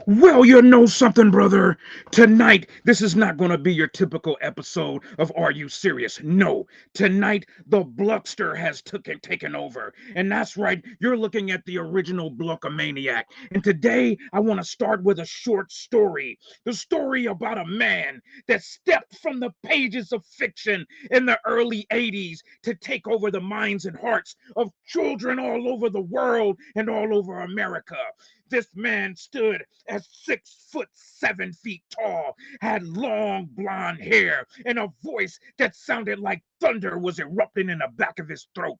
Well, you know something, brother. Tonight, this is not going to be your typical episode of Are You Serious? No. Tonight, the Bluckster has taken over. And that's right, you're looking at the original Bluckamaniac. And today, I want to start with a short story. The story about a man that stepped from the pages of fiction in the early 80s to take over the minds and hearts of children all over the world and all over America. This man stood at 6'7" tall, had long blonde hair, and a voice that sounded like thunder was erupting in the back of his throat.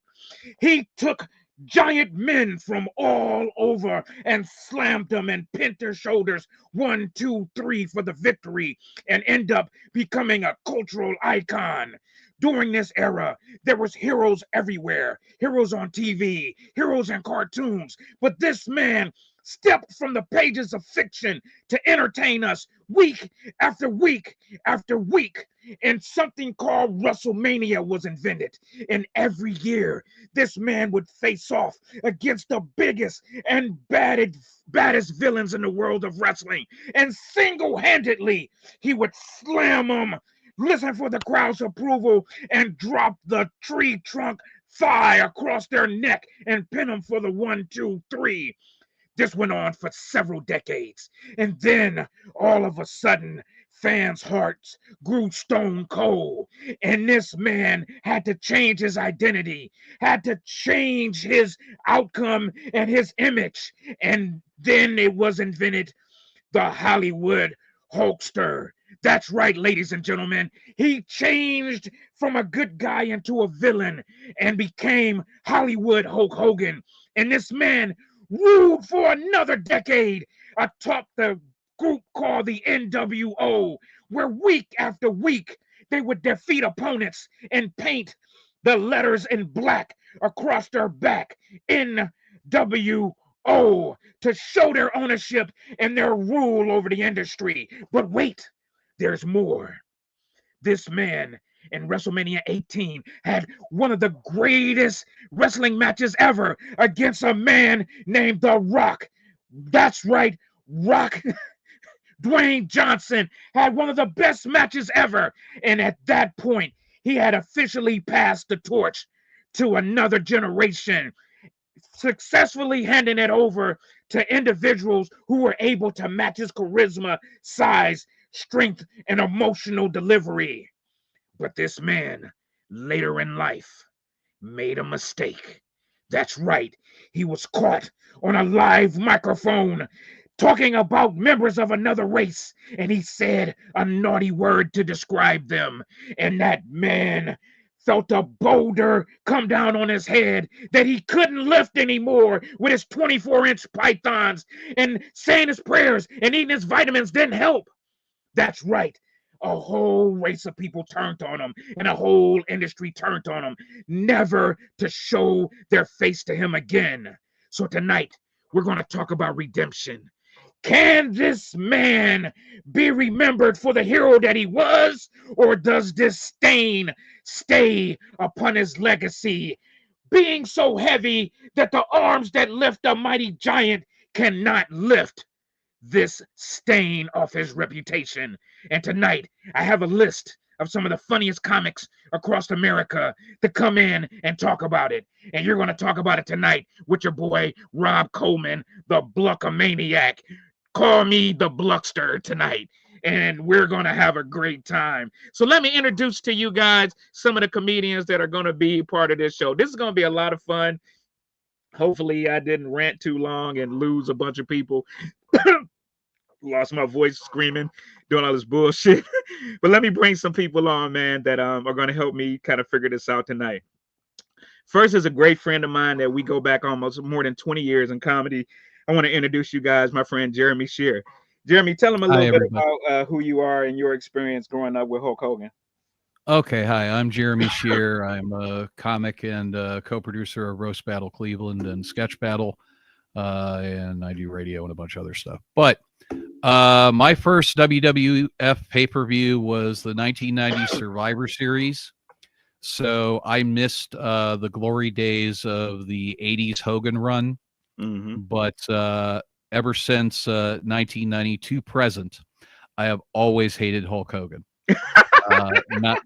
He took giant men from all over and slammed them and pinned their shoulders 1, 2, 3 for the victory and end up becoming a cultural icon. During this era, there was heroes everywhere, heroes on TV, heroes in cartoons, but this man stepped from the pages of fiction to entertain us week after week after week. And something called WrestleMania was invented. And every year, this man would face off against the biggest and baddest villains in the world of wrestling. And single-handedly, he would slam them, listen for the crowd's approval, and drop the tree trunk thigh across their neck and pin them for the 1, 2, 3. This went on for several decades. And then, all of a sudden, fans' hearts grew stone cold. And this man had to change his identity, had to change his outcome and his image. And then it was invented the Hollywood Hulkster. That's right, ladies and gentlemen. He changed from a good guy into a villain and became Hollywood Hulk Hogan. And this man ruled for another decade atop the group called the NWO, where week after week they would defeat opponents and paint the letters in black across their back, NWO, to show their ownership and their rule over the industry. But wait, there's more. This man in WrestleMania 18 had one of the greatest wrestling matches ever against a man named The Rock. That's right, Rock. Dwayne Johnson had one of the best matches ever. And at that point, he had officially passed the torch to another generation, successfully handing it over to individuals who were able to match his charisma, size, strength, and emotional delivery. But this man, later in life, made a mistake. That's right, he was caught on a live microphone talking about members of another race, and he said a naughty word to describe them. And that man felt a boulder come down on his head that he couldn't lift anymore with his 24-inch pythons, and saying his prayers and eating his vitamins didn't help. That's right. A whole race of people turned on him, and a whole industry turned on him, never to show their face to him again. So tonight, we're going to talk about redemption. Can this man be remembered for the hero that he was, or does this stain stay upon his legacy, being so heavy that the arms that lift a mighty giant cannot lift this stain off his reputation? And tonight, I have a list of some of the funniest comics across America to come in and talk about it. And you're going to talk about it tonight with your boy, Rob Coleman, the Bluckamaniac. Call me the Bluckster tonight, and we're going to have a great time. So let me introduce to you guys some of the comedians that are going to be part of this show. This is going to be a lot of fun. Hopefully, I didn't rant too long and lose a bunch of people. Lost my voice screaming, doing all this bullshit. But let me bring some people on, man, that are going to help me kind of figure this out tonight. First is a great friend of mine that we go back almost more than 20 years in comedy. I want to introduce you guys, my friend Jeremy Shear. Jeremy, tell them a Hi, little bit everybody. about who you are and your experience growing up with Hulk Hogan. Okay, hi, I'm Jeremy Shear. I'm a comic and co-producer of Roast Battle Cleveland and Sketch Battle, and I do radio and a bunch of other stuff. But my first WWF pay-per-view was the 1990 Survivor Series. So I missed the glory days of the 80s Hogan run. Mm-hmm. But ever since 1992 present, I have always hated Hulk Hogan.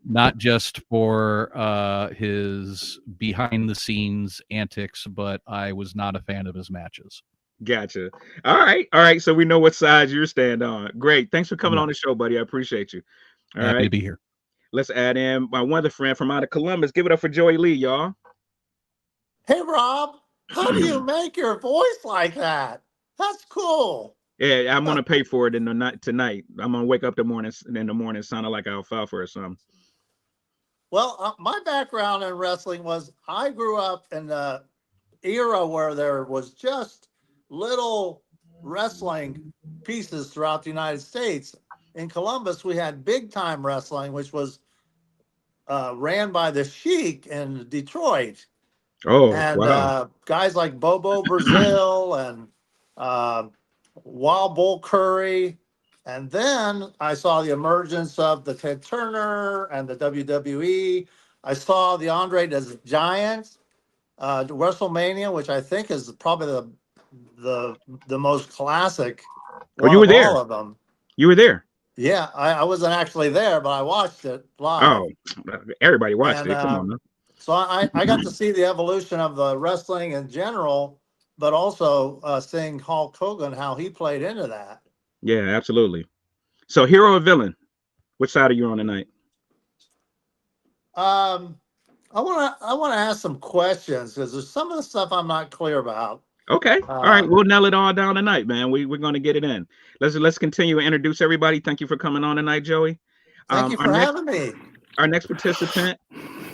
Not just for his behind the scenes antics, but I was not a fan of his matches. Gotcha. All right. So we know what side you stand on. Great. Thanks for coming Yeah, on the show, buddy. I appreciate you. All happy to right. be here. Let's add in my one other friend from out of Columbus. Give it up for Joey Lee, y'all. Hey, Rob, how do you make your voice like that? That's cool. Yeah, I'm gonna pay for it in the night tonight. I'm gonna wake up in the morning sounding like alfalfa or something. Well, my background in wrestling was I grew up in the era where there was just little wrestling pieces throughout the United States. In Columbus, we had big time wrestling, which was ran by the Sheik in Detroit. Oh, And wow. guys like Bobo Brazil and Wild Bull Curry. And then I saw the emergence of the Ted Turner and the WWE. I saw the Andre the Giant, WrestleMania, which I think is probably the most classic Oh, one you were of all there. of them. You were there. Yeah, I wasn't actually there, but I watched it live. Oh, everybody watched And it. Come on, man. so I got to see the evolution of the wrestling in general, but also seeing Hulk Hogan, how he played into that. Yeah, absolutely. So, hero or villain? Which side are you on tonight? I want to ask some questions because there's some of the stuff I'm not clear about. Okay. All right. We'll nail it all down tonight, man. We're going to get it in. Let's continue and introduce everybody. Thank you for coming on tonight, Joey. Thank you for having me. Our next participant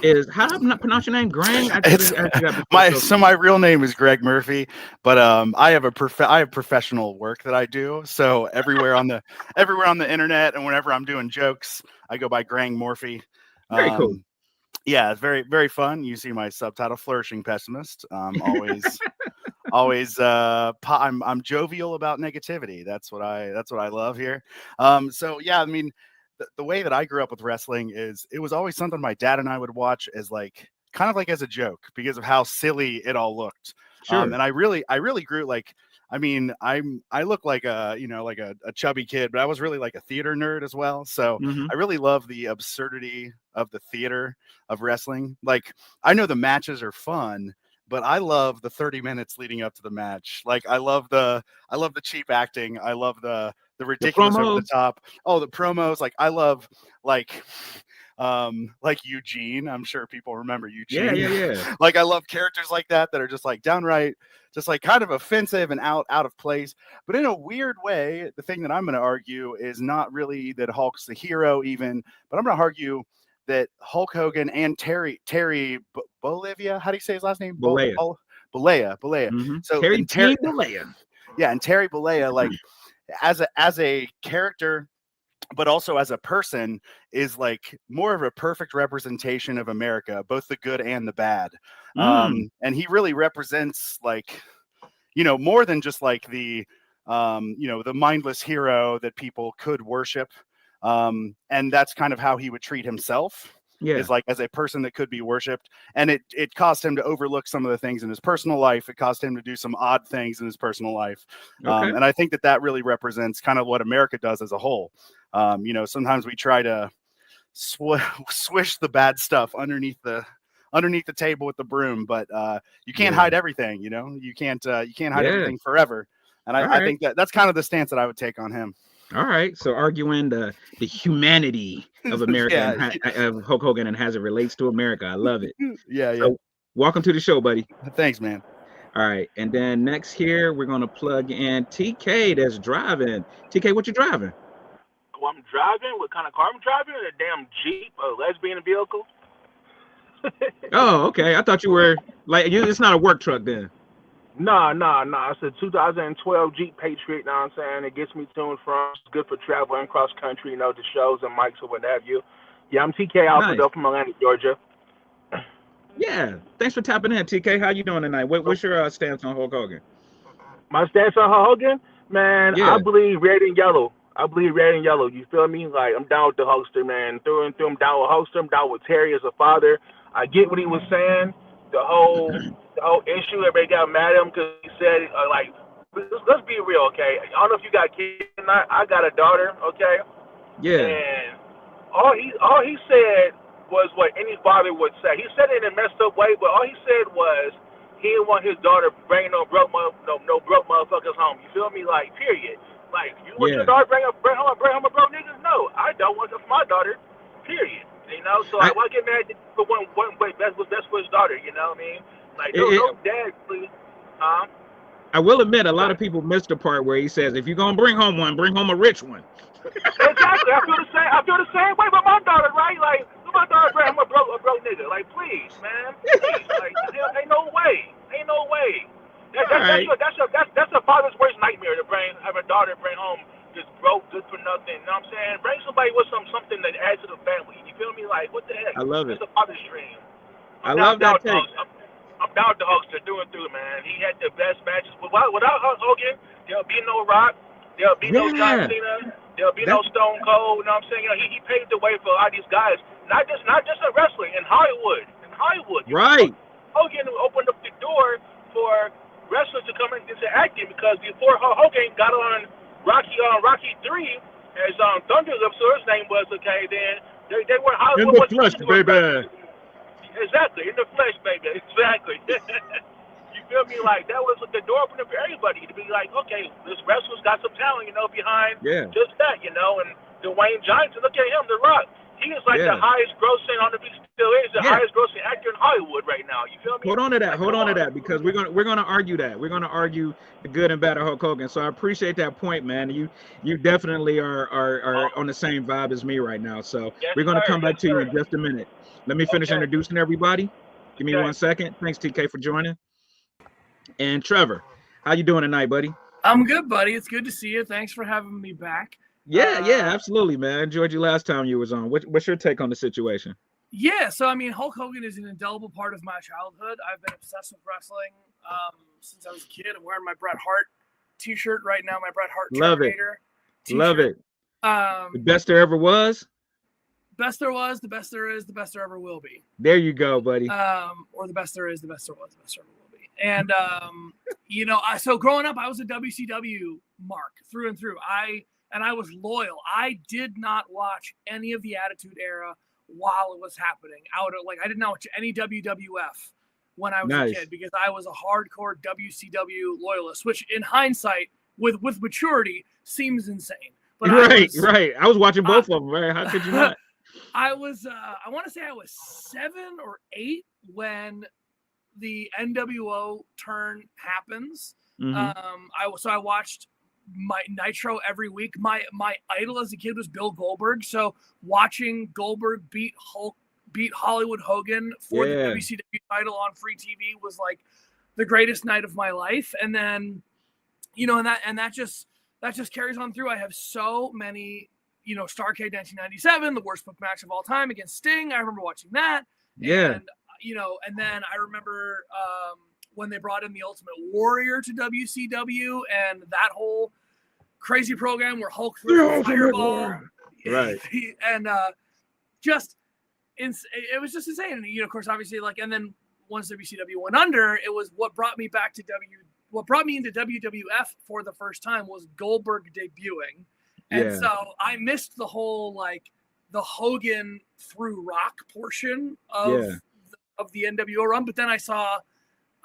is, how do I not pronounce your name? Grang? I got my real name is Greg Murphy, but I have professional work that I do. So everywhere on the internet and whenever I'm doing jokes, I go by Grang Murphy. Very cool. Yeah, it's very, very fun. You see my subtitle, Flourishing Pessimist. Always I'm jovial about negativity. That's what I love here. So yeah, I mean, the way that I grew up with wrestling is it was always something my dad and I would watch as like kind of like as a joke because of how silly it all looked. Sure. And I really grew like, I mean, I look like a chubby kid, but I was really like a theater nerd as well. So I really love the absurdity of the theater of wrestling. Like I know the matches are fun, but I love the 30 minutes leading up to the match. Like I love the cheap acting. I love the ridiculous over the top. Oh, the promos. Like I love like Eugene. I'm sure people remember Eugene. Yeah. Like I love characters like that are just like downright, just like kind of offensive and out of place. But in a weird way, the thing that I'm going to argue is not really that Hulk's the hero even, but I'm going to argue that Hulk Hogan and Terry Bolivia, how do you say his last name? Bollea. Bollea. So Terry Bollea. Yeah, and Terry Bollea, like as a character, but also as a person, is like more of a perfect representation of America, both the good and the bad. And he really represents like, more than just like the the mindless hero that people could worship. And that's kind of how he would treat himself. Yeah. Is like as a person that could be worshipped. And it caused him to overlook some of the things in his personal life. It caused him to do some odd things in his personal life. Okay. And I think that really represents kind of what America does as a whole. Sometimes we try to swish the bad stuff underneath the table with the broom, but you can't hide everything. You can't hide everything forever. And I think that's kind of the stance that I would take on him. All right. So arguing the humanity of America of Hulk Hogan and as it relates to America. I love it. Yeah. So, welcome to the show, buddy. Thanks, man. All right. And then next here, we're going to plug in TK that's driving. TK, what you driving? Well, I'm driving. What kind of car I'm driving? A damn Jeep, a lesbian vehicle. Oh, okay. I thought you were like it's not a work truck then. Nah. It's a 2012 Jeep Patriot. Know what I'm saying? It gets me to and from. It's good for traveling cross country, to shows and mics or what have you. Yeah, I'm TK Alfredo from Atlanta, Georgia. Yeah. Thanks for tapping in, TK. How you doing tonight? What's your stance on Hulk Hogan? My stance on Hulk Hogan? Man, Yeah. I believe red and yellow. You feel me? Like, I'm down with the Hulkster, man. Through and through, I'm down with Hulkster. I'm down with Terry as a father. I get what he was saying. The whole issue, everybody got mad at him because he said, let's be real, okay? I don't know if you got kids or not. I got a daughter, okay? Yeah. And all he said was what any father would say. He said it in a messed up way, but all he said was he didn't want his daughter bringing no broke motherfuckers home. You feel me? Like, period. Like, you want your daughter bring home a broke niggas? No, I don't want that for my daughter. Period. You know, so I want to get mad for one way best for his daughter. You know what I mean? Like, no dad, please. I will admit, a lot of people missed the part where he says, "If you're gonna bring home one, bring home a rich one." Exactly. I feel the same way with my daughter, right? Like, my daughter bring home a broke nigga. Like, please, man, please. Like, ain't no way. That's a father's worst nightmare to have a daughter bring home just broke, good for nothing. You know what I'm saying? Bring somebody with something that adds to the family. You feel me? Like, what the heck? I love it. It's a father's dream. I love that take. I'm down with the Hulkster through and through, man. He had the best matches. Without Hulk Hogan, there'll be no Rock. There'll be no John Cena. There'll be no Stone Cold. You know what I'm saying? You know, he paved the way for a lot of these guys. Not just in wrestling, in Hollywood. Right. Hogan opened up the door for wrestlers to come into acting, because before Hogan got on Rocky 3, as Thunder Lips, so his name was, okay, then they were Hollywood. In the flesh, baby. Exactly, in the flesh, baby. Exactly. You feel me? Like, that was the door opener for everybody to be like, okay, this wrestler's got some talent, you know, behind just that, you know. And Dwayne Johnson, look at him, The Rock. He is like the highest grossing, on the still is the highest grossing actor in Hollywood right now. You feel me? Hold on to that, because we're gonna argue that. We're gonna argue the good and bad of Hulk Hogan. So I appreciate that point, man. You definitely are on the same vibe as me right now. So we're gonna come back to you in just a minute. Let me finish introducing everybody. Give me 1 second. Thanks, TK, for joining. And Trevor, how you doing tonight, buddy? I'm good, buddy. It's good to see you. Thanks for having me back. Yeah, absolutely, man. I enjoyed you last time you was on. What's your take on the situation? Yeah, so I mean, Hulk Hogan is an indelible part of my childhood. I've been obsessed with wrestling since I was a kid. I'm wearing my Bret Hart t-shirt right now, my Bret Hart Terminator t-shirt. Love it. The best there ever was? Best there was, the best there is, the best there ever will be. There you go, buddy. Or the best there is, the best there was, the best there ever will be. And, you know, so growing up, I was a WCW mark through and through. I was loyal. I did not watch any of the Attitude Era while it was happening. I did not watch any WWF when I was a kid, because I was a hardcore WCW loyalist, which in hindsight, with maturity, seems insane. But right. I was watching both of them, right? How could you not? I want to say I was 7 or 8 when the NWO turn happens. Mm-hmm. I watched my Nitro every week. My idol as a kid was Bill Goldberg. So watching Goldberg beat Hollywood Hogan for the WCW title on free TV was like the greatest night of my life. And then, you know, and that just carries on through. I have so many, you know, Starrcade 1997, the worst book match of all time against Sting. I remember watching that. Yeah. And, you know, and then I remember when they brought in the Ultimate Warrior to WCW and that whole crazy program where Hulk threw a fireball. Right. And it was just insane. And, you know, of course, obviously, like, and then once WCW went under, it was what brought me into WWF for the first time was Goldberg debuting. And so I missed the whole, like, the Hogan through Rock portion of the NWO run. But then I saw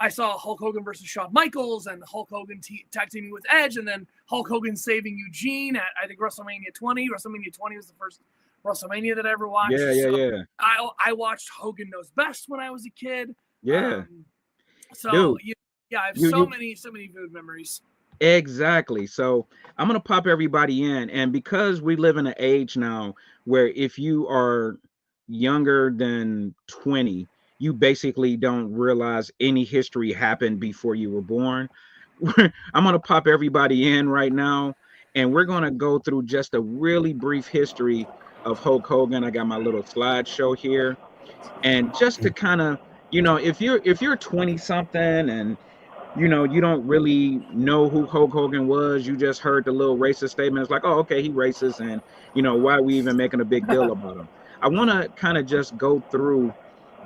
Hulk Hogan versus Shawn Michaels and Hulk Hogan tag teaming with Edge, and then Hulk Hogan saving Eugene at, I think, WrestleMania 20. WrestleMania 20 was the first WrestleMania that I ever watched. I watched Hogan Knows Best when I was a kid. Yeah. I have so many vivid memories. Exactly. So I'm going to pop everybody in. And because we live in an age now where if you are younger than 20, you basically don't realize any history happened before you were born. I'm going to pop everybody in right now, and we're going to go through just a really brief history of Hulk Hogan. I got my little slideshow here. And just to kind of, you know, if you're 20 something and, you know, you don't really know who Hulk Hogan was, you just heard the little racist statement. It's like, oh, okay, he racist. And, you know, why are we even making a big deal about him? I want to kind of just go through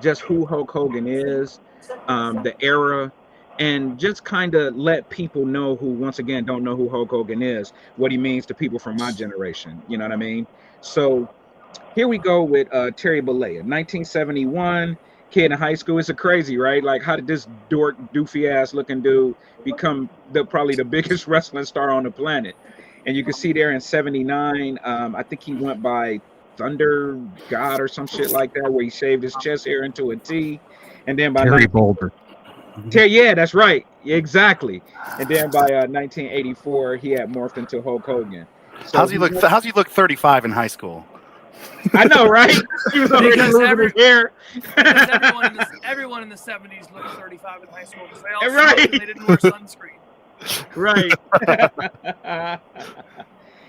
just who Hulk Hogan is, the era, and just kind of let people know who, once again, don't know who Hulk Hogan is, what he means to people from my generation. You know what I mean? So here we go with Terry Bollea, 1971, kid in high school. It's a crazy, right? Like, how did this dork, doofy ass looking dude become probably the biggest wrestling star on the planet? And you can see there in 79, I think he went by Thunder God or some shit like that, where he shaved his chest hair into a T. And then by Terry Boulder. yeah, that's right. Exactly. And then by 1984, he had morphed into Hulk Hogan. So How's he look? How's he look 35 in high school? I know, right? He was already Because losing his hair. Because everyone in the 70s looked 35 in high school because they all Right. smoked and they didn't wear sunscreen. Right.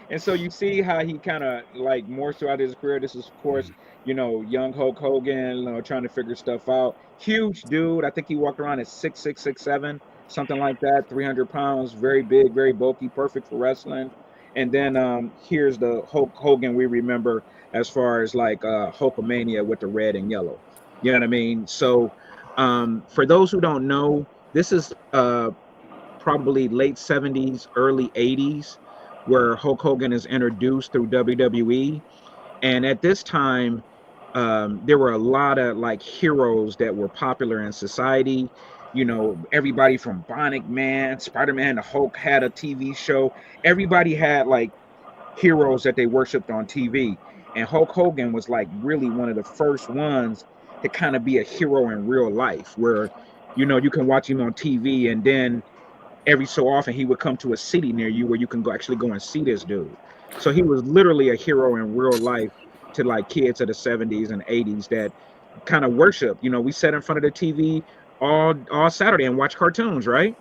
And so you see how he kind of like morphs throughout his career. This is, of course, you know, young Hulk Hogan, you know, trying to figure stuff out. Huge dude. I think he walked around at 6'6", 6'7", something like that. 300 pounds, very big, very bulky, perfect for wrestling. And then here's the Hulk Hogan we remember as far as like Hulkamania with the red and yellow. You know what I mean? So for those who don't know, this is probably late 70s, early 80s, where Hulk Hogan is introduced through WWE. And at this time, there were a lot of like heroes that were popular in society. You know, everybody from Bionic Man, Spider-Man, the Hulk had a TV show. Everybody had like heroes that they worshipped on TV. And Hulk Hogan was like really one of the first ones to kind of be a hero in real life, where, you know, you can watch him on TV, and then every so often he would come to a city near you where you can actually go and see this dude. So he was literally a hero in real life to like kids of the 70s and 80s that kind of worship. You know, we sat in front of the TV all Saturday and watch cartoons, right?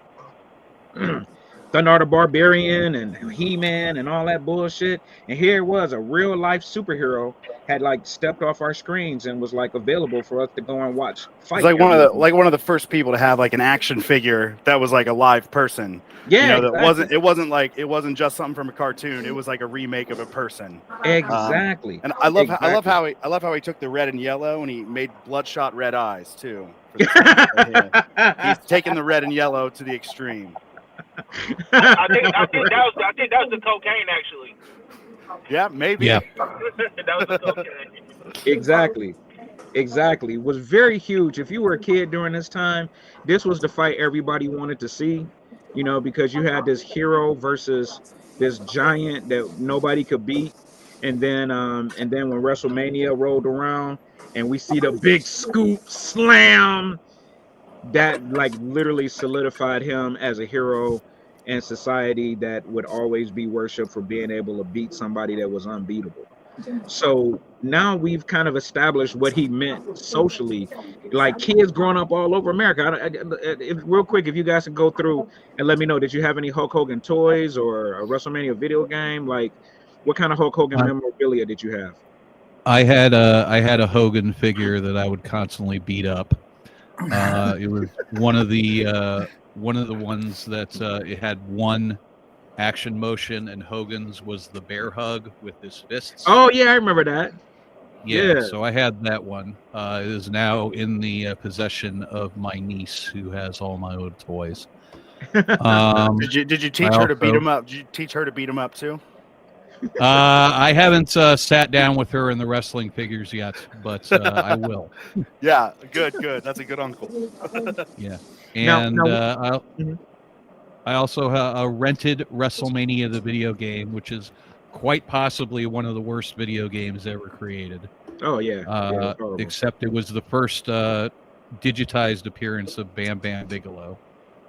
Thunder the Barbarian and He-Man and all that bullshit. And here it was, a real life superhero had like stepped off our screens and was like available for us to go and watch fight. It's like one of the first people to have like an action figure that was like a live person. Yeah, you know, exactly. it wasn't just something from a cartoon. It was like a remake of a person. Exactly. And I love how he took the red and yellow and he made bloodshot red eyes too. He's taking the red and yellow to the extreme. I think that was the cocaine, actually. Yeah, maybe. Yeah. That was the cocaine. Exactly. It was very huge. If you were a kid during this time, this was the fight everybody wanted to see, you know, because you had this hero versus this giant that nobody could beat. And then when WrestleMania rolled around and we see the big scoop slam, that like literally solidified him as a hero in society that would always be worshipped for being able to beat somebody that was unbeatable. So now we've kind of established what he meant socially. Like kids growing up all over America. Real quick, if you guys can go through and let me know, did you have any Hulk Hogan toys or a WrestleMania video game? Like, what kind of Hulk Hogan memorabilia did you have? I had a Hogan figure that I would constantly beat up. It was one of the ones that it had one action motion, and Hogan's was the bear hug with his fists. Oh yeah, I remember that. Yeah, so I had that one. It is now in the possession of my niece, who has all my old toys. Did you teach her to beat him up? Did you teach her to beat him up too? I haven't sat down with her in the wrestling figures yet, but I will. Yeah, good. That's a good uncle. Yeah, and I also rented WrestleMania the video game, which is quite possibly one of the worst video games ever created. Oh yeah, except it was the first digitized appearance of Bam Bam Bigelow.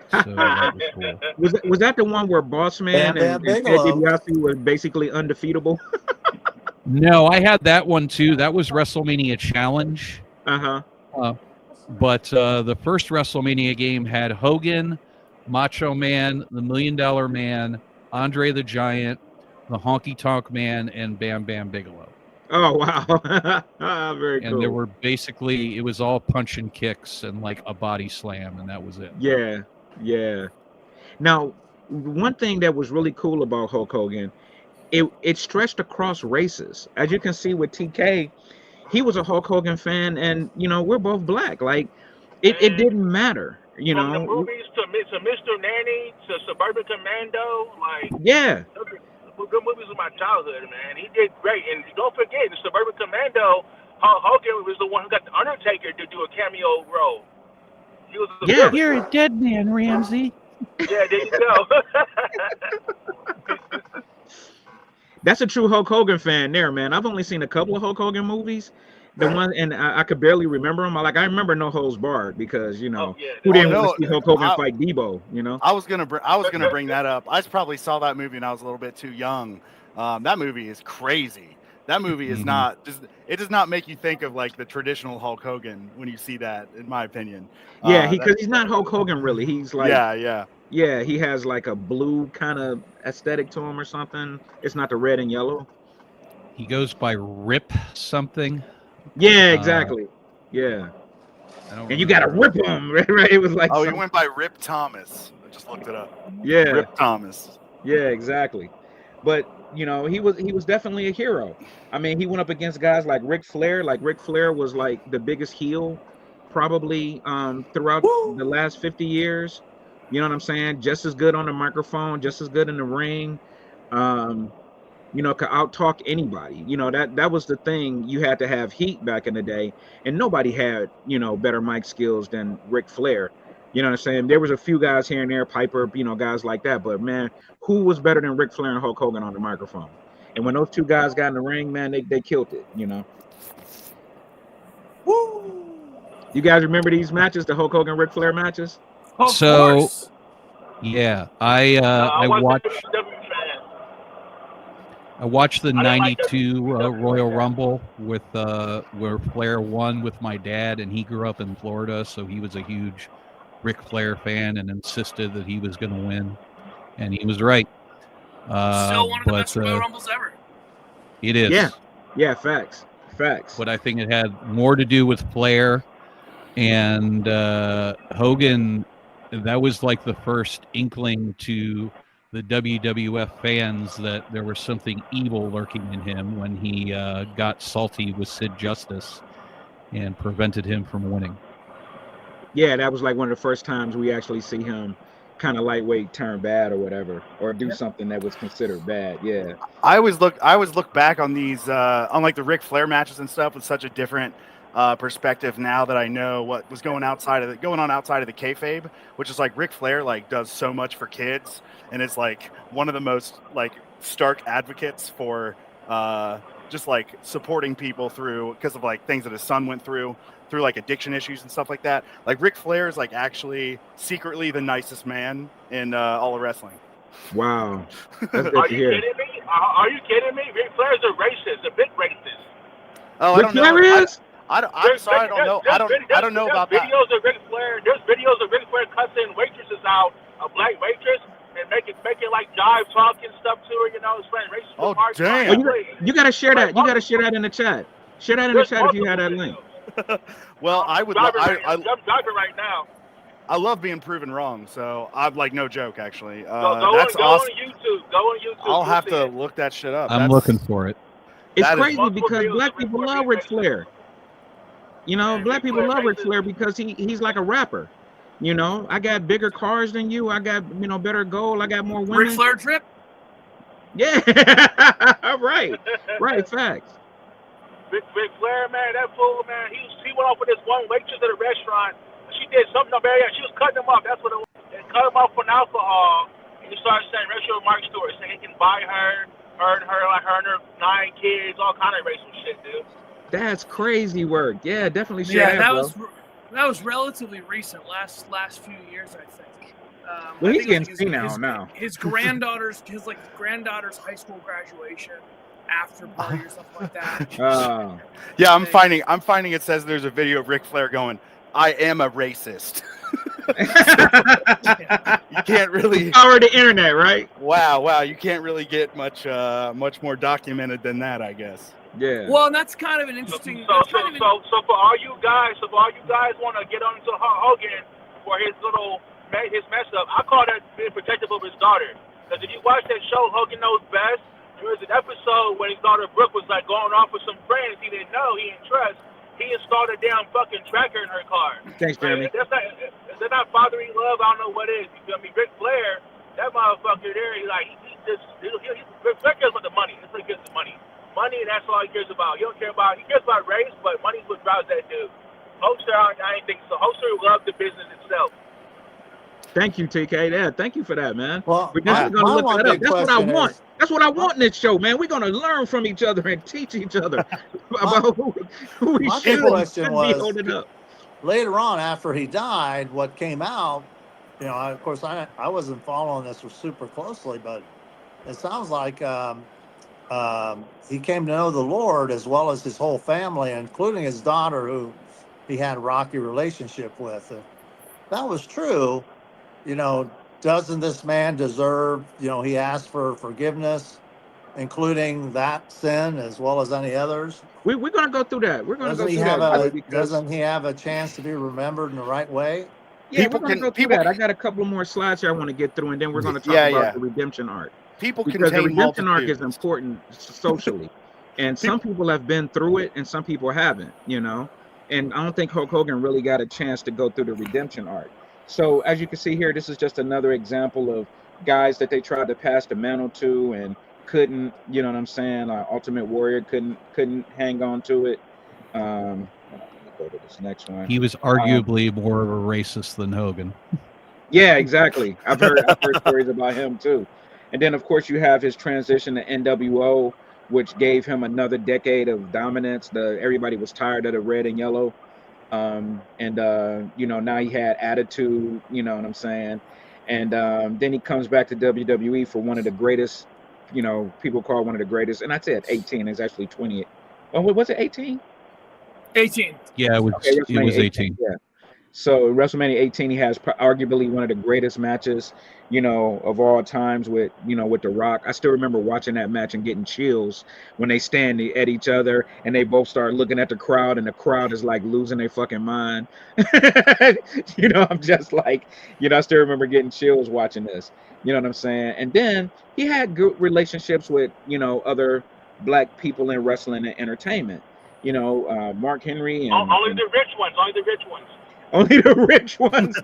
So that was cool. Was that the one where Boss Man and Ted DiBiase were basically undefeatable? No, I had that one too. That was WrestleMania Challenge. But the first WrestleMania game had Hogan, Macho Man, the $1 Million Man, Andre the Giant, the Honky Tonk Man, and Bam Bam Bigelow. Oh wow, very cool. And there were basically, it was all punch and kicks and like a body slam, and that was it. Yeah. Now, one thing that was really cool about Hulk Hogan, it stretched across races. As you can see with TK, he was a Hulk Hogan fan, and you know, we're both black. Like it didn't matter. You From the know, movies to Mr. Nanny to Suburban Commando, like yeah, those are good movies of my childhood, man. He did great, and don't forget, in Suburban Commando, Hulk Hogan was the one who got the Undertaker to do a cameo role. He was the Yeah. villain. You're a dead man, Ramsey. Yeah, there you go. that's a true Hulk Hogan fan there, man. I've only seen a couple of Hulk Hogan movies. The one, and I could barely remember them. I remember No Holds Barred because, you know, Oh yeah. who Oh, didn't want no, to see Hulk Hogan I- fight Debo, you know? I was gonna bring that up. I probably saw that movie and I was a little bit too young. That movie is crazy. That movie is it does not make you think of like the traditional Hulk Hogan when you see that, in my opinion. Yeah, because he's not Hulk Hogan really. He's like, yeah. yeah, he has like a blue kind of aesthetic to him or something. It's not the red and yellow. He goes by Rip something. Yeah, exactly. Yeah. I don't And you got to rip him, right? It was like, Oh, he went by Rip Thomas. I just looked it up. yeah, Rip Thomas. yeah, exactly. But you know, he was definitely a hero. I mean, he went up against guys like Ric Flair. Like Ric Flair was like the biggest heel probably throughout the last 50 years. You know what I'm saying? Just as good on the microphone, just as good in the ring. You know, could out-talk anybody. You know, that was the thing. You had to have heat back in the day, and nobody had, you know, better mic skills than Ric Flair. You know what I'm saying? There was a few guys here and there, Piper, you know, guys like that. But man, who was better than Ric Flair and Hulk Hogan on the microphone? And when those two guys got in the ring, man, they killed it. You know. Woo! You guys remember these matches, the Hulk Hogan Ric Flair matches? Of So- course. Yeah, I wasn't watched. a WWE fan. I watched the I didn't like '92 WWE Royal like that. Rumble with where Flair won with my dad, and he grew up in Florida, so he was a huge Ric Flair fan and insisted that he was going to win, and he was right. Still one of the but best Royal Rumbles ever. it is. Yeah. Yeah, facts. But I think it had more to do with Flair and Hogan. That was like the first inkling to the WWF fans that there was something evil lurking in him when he got salty with Sid Justice and prevented him from winning. Yeah, that was like one of the first times we actually see him kind of lightweight turn bad or whatever, or do something that was considered bad. Yeah. I always look back on these on like the Ric Flair matches and stuff with such a different perspective now that I know what was going on outside of the kayfabe, which is like Ric Flair like does so much for kids and is like one of the most like stark advocates for just like supporting people through because of like things that his son went through like addiction issues and stuff like that. Like Ric Flair is like actually secretly the nicest man in all of wrestling. Wow. That's good Are to you hear. kidding me? Are you kidding me? Ric Flair's a racist, a big racist. Oh, I Ric don't know. Flair is? I'm sorry, I don't know. I don't know about that. Videos of Ric Flair. There's videos of Ric Flair cussing waitresses out, a black waitress, and making like jive talk and stuff to her. You know, explaining racist Oh, remarks. damn. You gotta share that. You gotta share that in the chat. Share that in the chat if you have that link. Well, I would. I'm driving right now. I love being proven wrong, so I'm like no joke actually. Go That's on awesome. YouTube. Go on YouTube. I'll You'll have see to it. look that shit up. I'm looking for it. It's That is crazy multiple because videos black of Ric people Flair love being Ric racist. Flair. You know, And black Ric people Flair love Ric racist. Flair because he's like a rapper. You know, I got bigger cars than you. I got, you know, better gold. I got more women. Ric Flair trip. Yeah. Right. Facts. Ric Flair, man, that fool, man, he went off with this one waitress at a restaurant. She did something over there. She was cutting him off. That's what it was. And cut him off for alcohol. And he started saying racial remarks to her, saying he can buy her and her 9 kids, all kind of racial shit, dude. That's crazy work. Yeah, definitely share Yeah, that, that was relatively recent. Last few years, I think. Well, I he's think it was getting senile now. His granddaughter's high school graduation, after party or something like that. Yeah, I'm finding it says there's a video of Ric Flair going, "I am a racist." You can't really Power of the internet, right? Wow, you can't really get much more documented than that, I guess. Yeah. Well, and that's kind of an interesting. So for all you guys want to get on to Hogan for his mess up, I call that being protective of his daughter. Because if you watch that show, Hogan Knows Best, there was an episode when his daughter Brooke was like going off with some friends he didn't know, he didn't trust, he installed a damn fucking tracker in her car. Thanks, Jeremy. That's not, is that not fathering love? I don't know what is. You feel me? Ric Flair, that motherfucker there, Ric Flair cares about the money. That's what he cares about, money. Money, and that's all he cares about. He cares about race, but money's what drives that dude. Hulkster, I ain't think so. Hulkster loved the business itself. Thank you, TK. Yeah, thank you for that, man. Well, We're just gonna look that up. That's what I want. That's what I want in this show, man. We're gonna learn from each other and teach each other about who we should be holding up. Later on, after he died, what came out, of course, I wasn't following this super closely, but it sounds like he came to know the Lord as well as his whole family, including his daughter, who he had a rocky relationship with. If that was true, doesn't this man deserve, he asked for forgiveness, including that sin as well as any others? We're going to go through that. We're going to go through that. Doesn't he have a chance to be remembered in the right way? Yeah, we're going to go through that. I got a couple more slides here I want to get through, and then we're going to talk about the redemption arc. Because the redemption arc is important socially. And some people have been through it, and some people haven't, And I don't think Hulk Hogan really got a chance to go through the redemption arc. So as you can see here, this is just another example of guys that they tried to pass the mantle to and couldn't, you know what I'm saying? Ultimate Warrior couldn't hang on to it. Let me go to this next one. He was arguably more of a racist than Hogan. Yeah, exactly. I've heard stories about him too. And then of course you have his transition to NWO, which gave him another decade of dominance. Everybody was tired of the red and yellow. Now he had attitude, you know what I'm saying? And then he comes back to WWE for one of the greatest, people call one of the greatest. And I said 18, it's actually 20. Oh, was it 18? 18. Yeah, it was 18. Yeah. So WrestleMania 18, he has arguably one of the greatest matches, of all times with The Rock. I still remember watching that match and getting chills when they stand at each other and they both start looking at the crowd and the crowd is like losing their fucking mind. I'm just like, I still remember getting chills watching this. You know what I'm saying? And then he had good relationships with, other black people in wrestling and entertainment. Mark Henry. And, only the rich ones. Only the rich ones.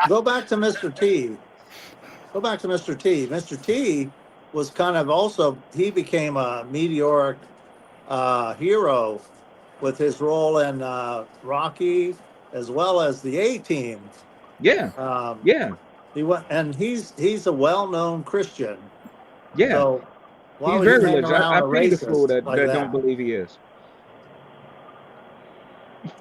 Go back to Mr. T. Mr. T was kind of also, he became a meteoric hero with his role in Rocky as well as the A-Team. Yeah. He went, and he's a well-known Christian. Yeah. So he's very religious. I pity the fool that don't believe he is.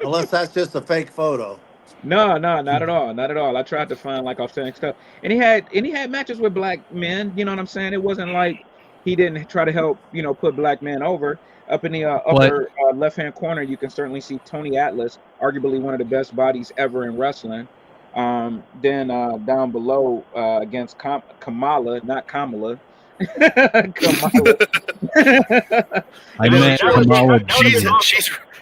Unless that's just a fake photo. No, not at all. I tried to find like authentic stuff, and he had matches with black men. You know what I'm saying? It wasn't like he didn't try to help, put black men over. Up in the upper left-hand corner, you can certainly see Tony Atlas, arguably one of the best bodies ever in wrestling. Then down below against Kamala, not Kamala. Kamala. I meant Kamala.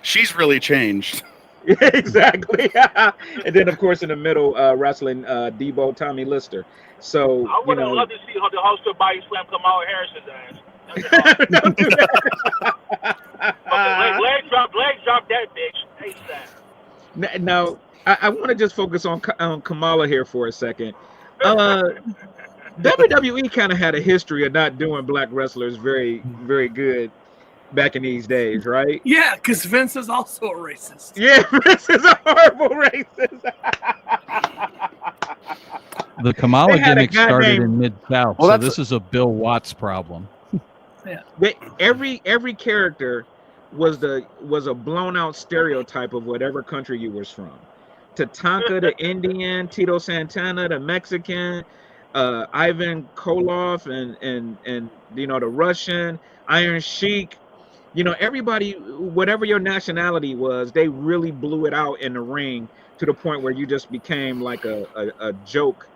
She's really changed. Yeah, exactly. And then, of course, in the middle, wrestling Debo Tommy Lister. So I would have loved to see the host of Body Slam Kamala Harris's ass. Don't do that. Leg drop that bitch. ASAP. Now, I want to just focus on Kamala here for a second. WWE kind of had a history of not doing black wrestlers very, very good back in these days, right? Yeah, because Vince is also a racist. Yeah, Vince is a horrible racist. The Kamala gimmick started in Mid-South, so this is a Bill Watts problem. Yeah. Every character was a blown out stereotype of whatever country you was from. Tatanka, the Indian, Tito Santana, the Mexican, Ivan Koloff, and the Russian, Iron Sheik. Everybody, whatever your nationality was, they really blew it out in the ring to the point where you just became like a joke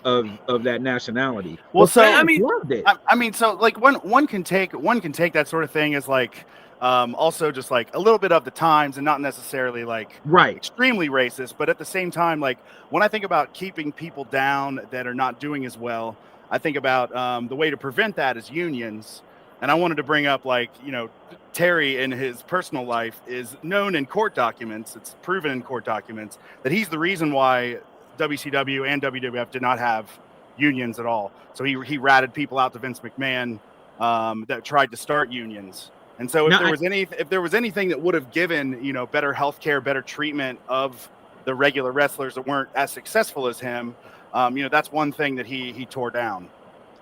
of that nationality. Well, so loved it. I mean, so like one can take that sort of thing as like also just like a little bit of the times and not necessarily like extremely racist, but at the same time, like when I think about keeping people down that are not doing as well, I think about the way to prevent that is unions. And I wanted to bring up, like, Terry in his personal life is known in court documents. It's proven in court documents that he's the reason why WCW and WWF did not have unions at all. So he ratted people out to Vince McMahon that tried to start unions. And so if there was anything that would have given, better healthcare, better treatment of the regular wrestlers that weren't as successful as him, that's one thing that he tore down.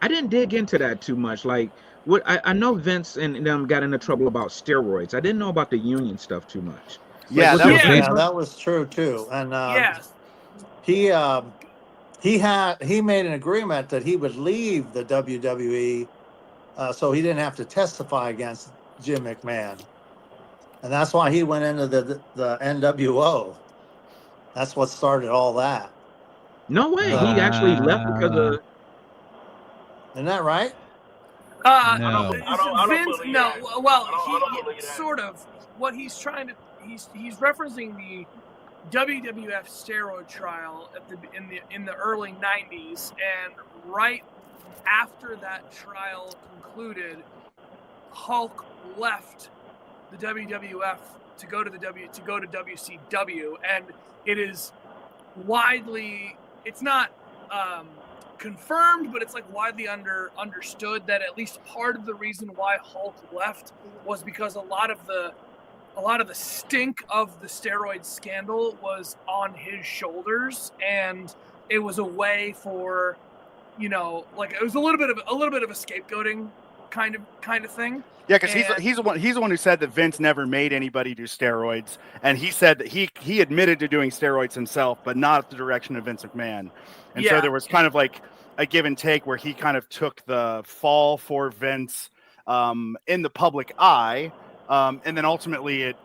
I didn't dig into that too much. Like, what I know Vince and them got into trouble about steroids. I didn't know about the union stuff too much. Yeah, like, that was true too. And he made an agreement that he would leave the WWE, so he didn't have to testify against Jim McMahon, and that's why he went into the NWO. That's what started all that. No way. He actually left because of. Isn't that right? No. Vince, believe no. that. Well, I don't believe he that. sort of what he's trying to. He's referencing the WWF steroid trial in the early '90s, and right after that trial concluded, Hulk left the WWF to go to WCW, and it is widely. It's not. Confirmed, but it's like widely understood that at least part of the reason why Hulk left was because a lot of the stink of the steroid scandal was on his shoulders, and it was a way for, like it was a little bit of a scapegoating kind of thing. Yeah, because he's the one who said that Vince never made anybody do steroids, and he said that he admitted to doing steroids himself, but not at the direction of Vince McMahon. And so there was kind of like a give and take where he kind of took the fall for Vince in the public eye, and then ultimately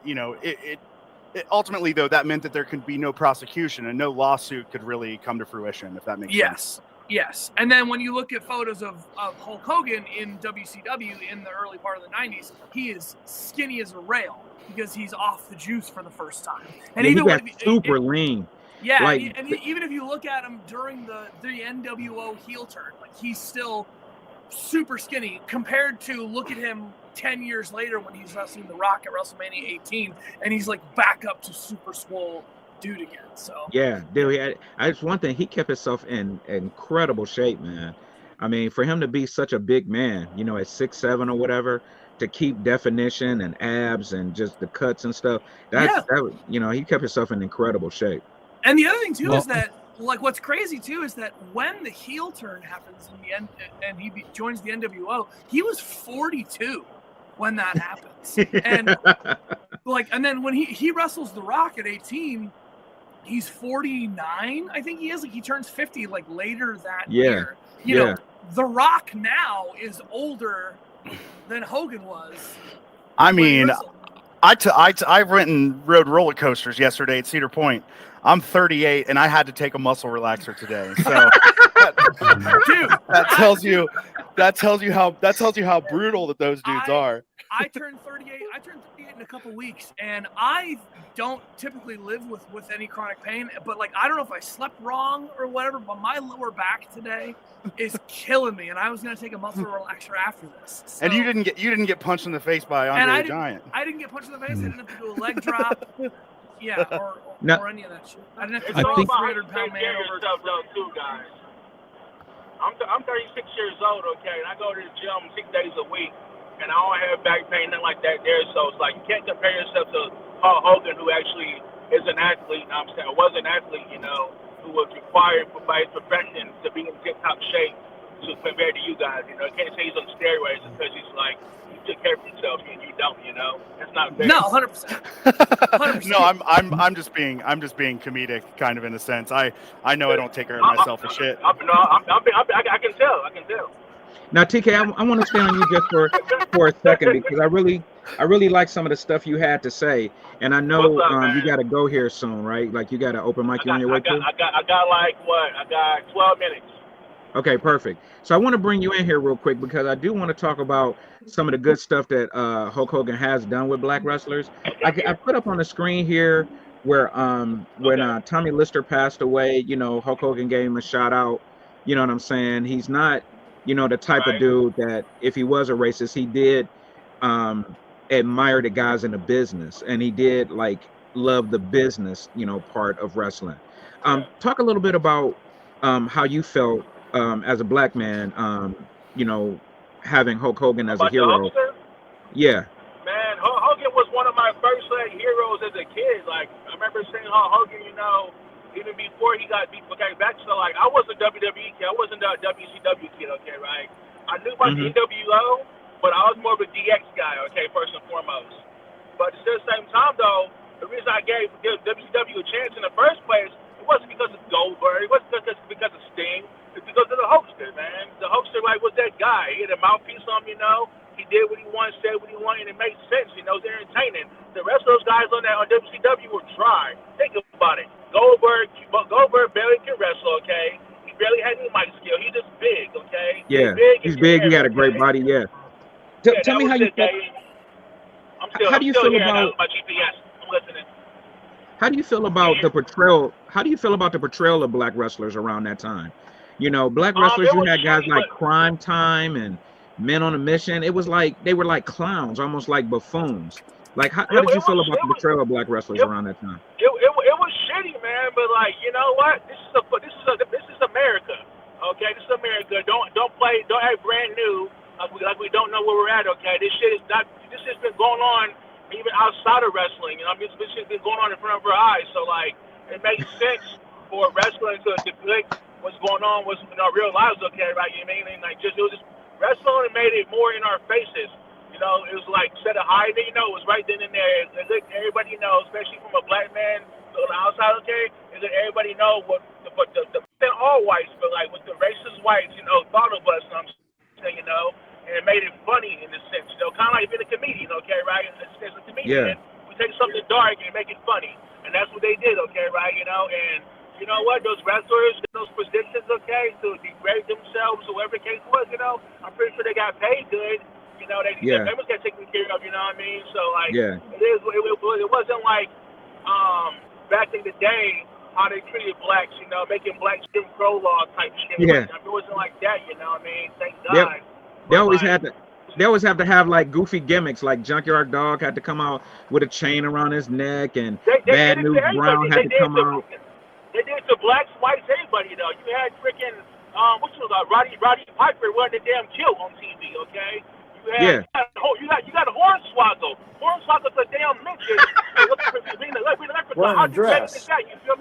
ultimately though that meant that there could be no prosecution and no lawsuit could really come to fruition, if that makes sense. Yes. And then when you look at photos of Hulk Hogan in WCW in the early part of the 90s, he is skinny as a rail because he's off the juice for the first time. And he got super lean. Yeah, and even if you look at him during the NWO heel turn, like he's still super skinny compared to look at him 10 years later when he's wrestling The Rock at WrestleMania 18, and he's like back up to super swole dude again. So yeah, dude, that's one thing. He kept himself in incredible shape, man. I mean, for him to be such a big man, at 6'7" or whatever, to keep definition and abs and just the cuts and stuff, he kept himself in incredible shape. And the other thing too is that, like, what's crazy too is that when the heel turn happens in the end and he joins the NWO, he was 42 when that happens, and and then when he wrestles The Rock at 18, he's 49. I think he is. Like he turns 50 like later that year. You know, The Rock now is older than Hogan was. I mean, I went and rode roller coasters yesterday at Cedar Point. I'm 38 and I had to take a muscle relaxer today. So that tells you how brutal that those dudes are. I turned 38 in a couple weeks, and I don't typically live with any chronic pain, but like I don't know if I slept wrong or whatever, but my lower back today is killing me, and I was gonna take a muscle relaxer after this. So, and you didn't get punched in the face by Andre the Giant. I didn't get punched in the face. I didn't have to do a leg drop. Yeah, or any of that shit. I didn't have to throw a 300-pound man over stuff though, too, guys. I'm 36 years old, okay, and I go to the gym 6 days a week, and I don't have back pain, nothing like that there. So it's like you can't compare yourself to Hulk Hogan, who actually is an athlete. Was an athlete, who was required by his profession to be in tip-top shape to compare to you guys. You can't say he's on steroids because he's like you took care of yourself and you don't. That's not fair. No, 100%. No, I'm just being comedic, kind of in a sense. I know I don't take care of myself for shit. I can tell. Now, TK, I want to stay on you just for a second because I really like some of the stuff you had to say, and I know you got to go here soon, right? Like you got to open mic you on your way to. I got 12 minutes. Okay, perfect. So I want to bring you in here real quick because I do want to talk about some of the good stuff that Hulk Hogan has done with black wrestlers. I put up on the screen here where when Tommy Lister passed away, Hulk Hogan gave him a shout out. You know what I'm saying? He's not you know, the type of Right. dude that if he was a racist, he did admire the guys in the business, and he did like love the business, you know, part of wrestling. Yeah. Talk a little bit about how you felt as a black man, you know, having Hulk Hogan as a About the hero. Hulkster? Yeah. Man, Hogan was one of my first like heroes as a kid. Like I remember seeing Hogan, you know, even before he got back. So like I was a WWE kid. I wasn't a WCW kid. Okay, right? I knew about the Mhm. NWO, but I was more of a DX guy. Okay, first and foremost. But at the same time, though, the reason I gave WCW a chance in the first place, it wasn't because of Goldberg. It wasn't because of Sting. It's because of the Hulkster, man. The Hulkster like was that guy. He had a mouthpiece on him, you know. He did what he wanted, said what he wanted, and it made sense. You know, they're entertaining. The rest of those guys on WCW were dry. Think about it. Goldberg barely can wrestle. Okay, he barely had any mic skill. He just big. Okay, Yeah. big in He's your big. He hair. got a great Okay, body. Yeah. yeah, Tell that me was how you it. felt. Okay, How I'm do you still feel here. I got about my GPS. I'm listening. how do you feel Can you about hear? the portrayal? How do you feel about the portrayal of black wrestlers around that time? You know, black wrestlers. It You was had guys shitty, like but Crime Time and Men on a Mission. It was like they were like clowns, almost like buffoons. Like, how did you feel about the portrayal of black wrestlers it, around that time? it was shitty, man. But like, you know what? This is America. Okay, this is America. Don't act brand new like we don't know where we're at. Okay, this shit is not. This has been going on even outside of wrestling. You know, I mean, this shit's been going on in front of our eyes. So like, it makes sense for wrestling to depict what's going on in our real lives. Okay, right? You know what I mean? And like, it was just wrestling made it more in our faces. You know, it was like instead of hiding, you know, it was right then and there. Everybody knows, especially from a black man on the outside, okay, is that everybody know what they're all whites, but like what the racist whites, you know, thought of us. You know what I'm saying, you know, and it made it funny in a sense, you know, kind of like being a comedian, okay, right? As a Yeah. comedian, we take something dark and make it funny, and that's what they did, okay, right? You know, and you know what? Those wrestlers, those positions, okay, to degrade themselves, whoever the case was, you know, I'm pretty sure they got paid good. You know, their Yeah. members got taken care of. You know what I mean? So like, Yeah. it wasn't like back in the day how they treated blacks. You know, making blacks Jim Crow law type shit. Yeah. It wasn't like that. You know what I mean? Thank They God. they But always like, had to. They always have to have like goofy gimmicks, like Junkyard Dog had to come out with a chain around his neck, and they did Bad it to News everybody. Brown had to come out. They did it to blacks, whites, everybody. Though you had freaking what was Roddy Piper wearing the damn kilt on TV. Okay. Yeah. You got a Hornswoggle. Hornswoggle's a damn midget. Wearing How a you dress. is that? You feel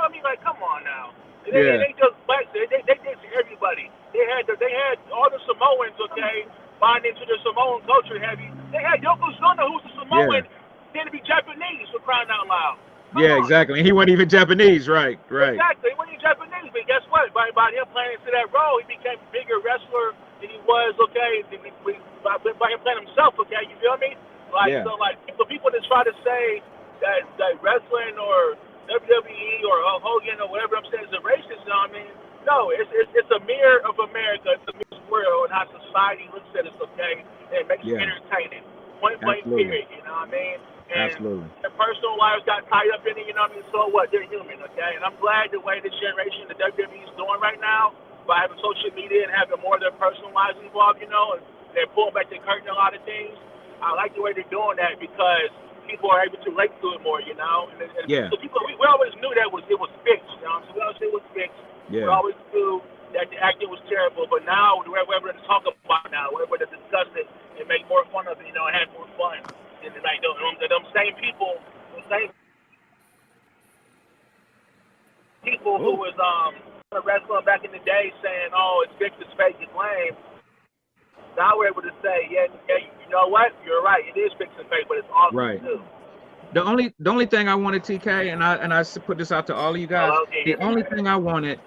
me? Like, come on now. Yeah. They just blacks. They did to everybody. They had all the Samoans, okay, buying into the Samoan culture heavy. They had Yokozuna, who's a Samoan, then to be Japanese for crying out loud. Come Yeah, on. exactly. And he wasn't even Japanese, right? Right. Exactly. He wasn't Japanese, but guess what? By him playing into that role, he became a bigger wrestler than he was, okay, by him playing himself, okay, you feel me? Like, Yeah. so, like, for people that try to say that wrestling or WWE or Hogan or whatever I'm saying is a racist, you know what I mean? No, it's a mirror of America. It's a mirror world and how society looks at us, okay? And it makes it Yeah. entertaining. Point blank, Absolutely. period, you know what I mean? And Absolutely. their personal lives got tied up in it, you know what I mean? So what? They're human, okay? And I'm glad the way this generation, the WWE is doing right now, by having social media and having more of their personal lives involved, you know, and they're pulling back the curtain on a lot of things. I like the way they're doing that because people are able to relate to it more, you know? And Yeah. so people, we always knew that it was fixed, you know? So we always knew it was fixed. We Yeah. always knew that the acting was terrible, but now we're able to talk about it now. We're able to discuss it and make more fun of it, you know, and have more fun. And like them same people who was wrestling back in the day saying, "Oh, it's fixed, it's fake, it's lame." Now we're able to say, "Yeah, you know what? You're right. It is fixed and fake, but it's awesome Right. too." The only thing I wanted, TK, and I put this out to all of you guys. Hello, can you The hear me? only thing I wanted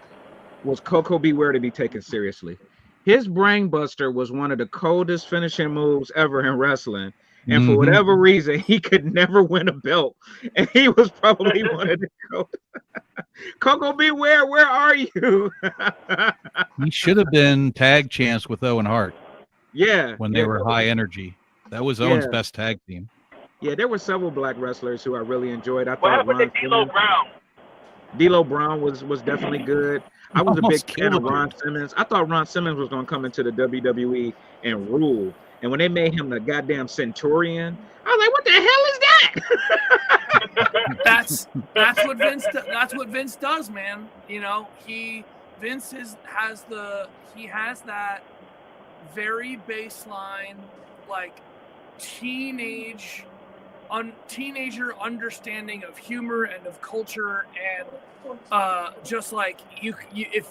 was Coco Beware to be taken seriously. His brain buster was one of the coldest finishing moves ever in wrestling. And for whatever reason, he could never win a belt. And he was probably one of the coldest. Coco Beware, where are you? He should have been tag champs with Owen Hart. Yeah. When they were high energy. That was Owen's best tag team. Yeah, there were several black wrestlers who I really enjoyed. I What thought happened to D'Lo Brown? D'Lo Brown was definitely good. I was a big Almost fan killed of a Ron Simmons. I thought Ron Simmons was going to come into the WWE and rule. And when they made him the goddamn Centurion, I was like, what the hell is that? That's what Vince. That's what Vince does, man. You know, Vince has that very baseline, like teenager understanding of humor and of culture, and just like if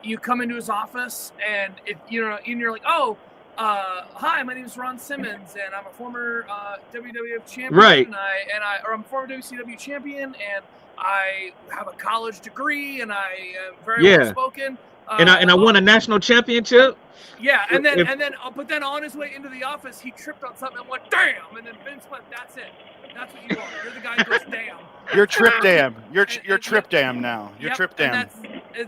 you come into his office and if you're like, oh, hi, my name is Ron Simmons and I'm a former WWF champion, Right. or I'm a former WCW champion, and I have a college degree and I am very well spoken. And I won a national championship. Yeah, but then on his way into the office, he tripped on something and went, damn, and then Vince went, that's it. That's what you are. You're the guy who goes, damn. You're Trip Dam. You're Trip Dam now. You're Trip Dam.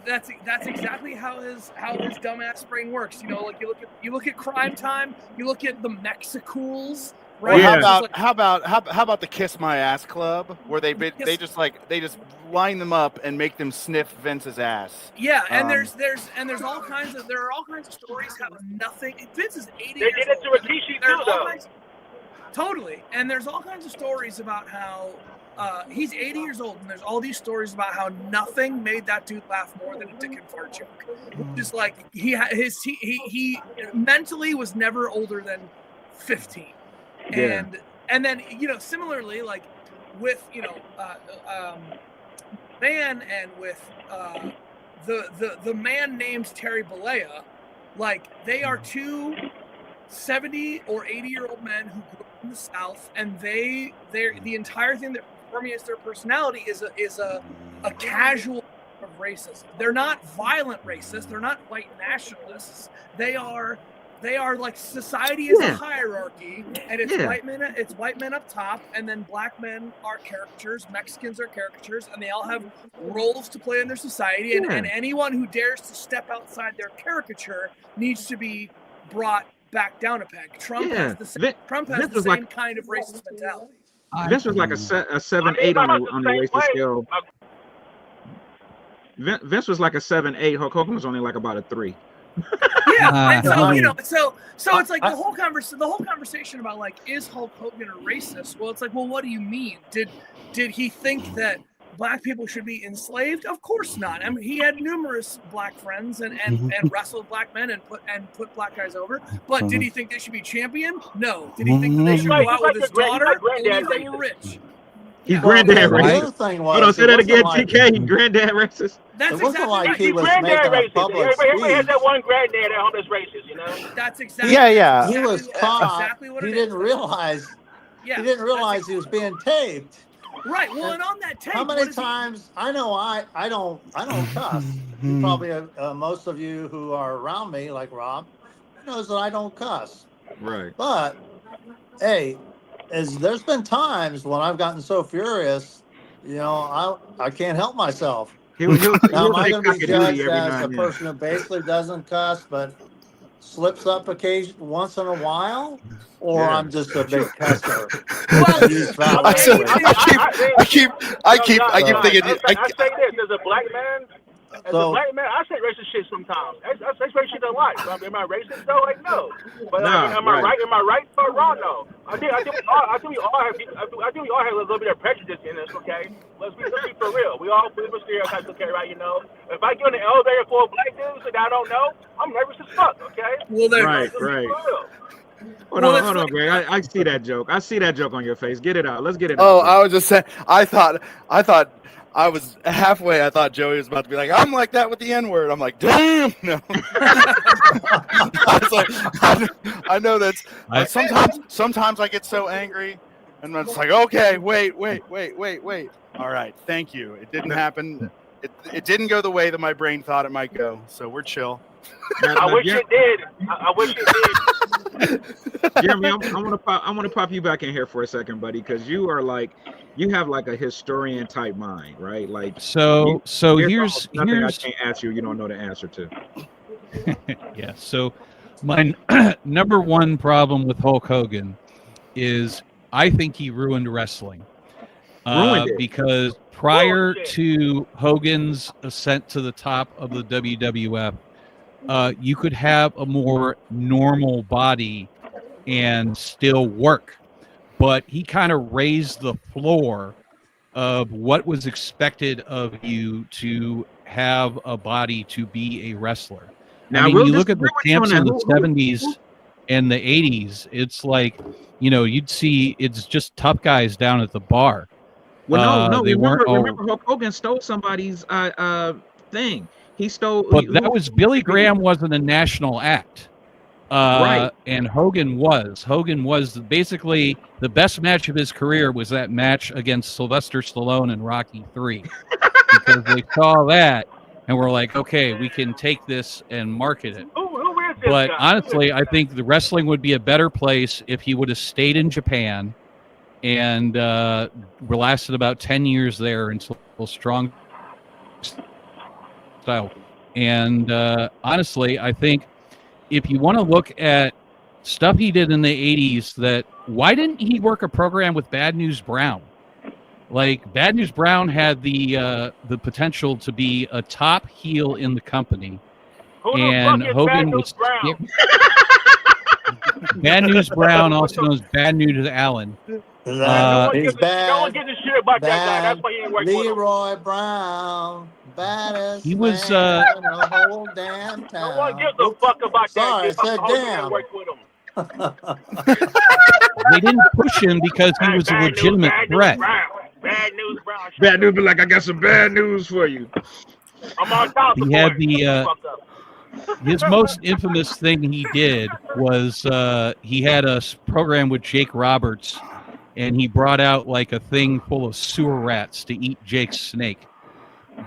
That's exactly how his dumbass brain works. You know, like you look at Crime Time, you look at the Mexicools, right? Well, how about the Kiss My Ass Club, where they just line them up and make them sniff Vince's ass. Yeah, and there are all kinds of stories how nothing. Vince is 80 years old. They did it to Rikishi too, though. Totally, and there's all kinds of stories about how he's 80 years old, and there's all these stories about how nothing made that dude laugh more than a dick and fart joke. Just like he mentally was never older than 15, and then similarly, like with Man and with the man named Terry Bollea, like they are two 70 or 80-year-old men who grew up in the South, and the entire thing that permeates their personality is a casual of racism. They're not violent racists. They're not white nationalists. They are like society is a hierarchy, and it's white men up top, and then black men are caricatures, Mexicans are caricatures, and they all have roles to play in their society, and anyone who dares to step outside their caricature needs to be brought back down a peg. Trump has the same kind of racist mentality. Vince was like a 7-8 on the racist scale. Vince was like a 7-8. Hulk Hogan was only like about a 3. Yeah, and so it's like the whole conversation about like, is Hulk Hogan a racist? Well, it's like, well, what do you mean? Did he think that black people should be enslaved? Of course not. I mean, he had numerous black friends and wrestled black men and put black guys over. But did he think they should be champion? No. Did he think that they should go out with his daughter and they were rich? He's granddad racist. Hold on, say that again, TK. He's granddad racist. It wasn't like he was making a public speech. Everybody has that one granddad at home that's racist, you know? That's exactly. Yeah. He was caught. Exactly what he didn't rerealize. Yeah, he didn't realize he was being taped. Right. Well, and on that tape, how many times? I know I don't cuss. Probably most of you who are around me, like Rob, knows that I don't cuss. Right. But hey, there's been times when I've gotten so furious, I can't help myself. Now, am I going to be judged as a person who basically doesn't cuss but slips up once in a while, or I'm just a big cusser? I keep thinking. I say this as a black man. As a black man, I say racist shit sometimes. I say racist shit a lot. Am I racist though? Like no. But am I right? Am I right or wrong though? I think we all have a little bit of prejudice in us. Okay, let's be for real. We all believe in stereotypes. Okay, right? If I get on the elevator for a black dude that I don't know, I'm nervous as fuck. Okay. Well, right. Hold on, Greg. I see that joke. I see that joke on your face. Get it out. Let's get it out. Oh, I was just saying. I thought I was halfway. I thought Joey was about to be like, I'm like that with the N-word. I'm like, damn. No. I was like, I know that's. Sometimes I get so angry, and it's like, okay, wait. All right, thank you. It didn't happen. It didn't go the way that my brain thought it might go. So we're chill. I wish it did. I wish it did. Jeremy, I want to pop you back in here for a second, buddy, because you have like a historian type mind, right? Like here's nothing I can't ask you don't know the answer to. Yeah. So my number one problem with Hulk Hogan is I think he ruined wrestling. Ruined it. Because prior Bullshit. to Hogan's ascent to the top of the WWF, you could have a more normal body and still work. But he kind of raised the floor of what was expected of you to have a body to be a wrestler. Now, I mean, we'll you look at the disagree with you on champs that. in the 70s and the 80s, it's like, you know, you'd see it's just tough guys down at the bar. Well, no. They weren't Remember, Hulk Hogan stole somebody's thing. He stole. But that was Billy Graham wasn't a national act. Right. And Hogan was. Hogan was basically the best match of his career was that match against Sylvester Stallone in Rocky III. Because they saw that and were like, okay, we can take this and market it. Who is this But guy? honestly, I think the wrestling would be a better place if he would have stayed in Japan and lasted about 10 years there until strong style. And honestly, I think if you want to look at stuff he did in the 80s, that why didn't he work a program with Bad News Brown? Like, Bad News Brown had the potential to be a top heel in the company. Who the And fuck is Hogan Bad News was Brown? Bad News Brown, also known as Bad News Allen. He's No one gives bad. a shit about that guy. That's why he ain't working with him. Leroy Brown, baddest He was, man in the whole damn No town. one gives a fuck about Sorry, that shit. I said Hogan damn. ain't worked with him. They didn't push him because he was a legitimate threat. Bad News Brown. Bad news, be like, I got some bad news for you. I'm on top. He had his most infamous thing he did was he had a program with Jake Roberts, and he brought out like a thing full of sewer rats to eat Jake's snake.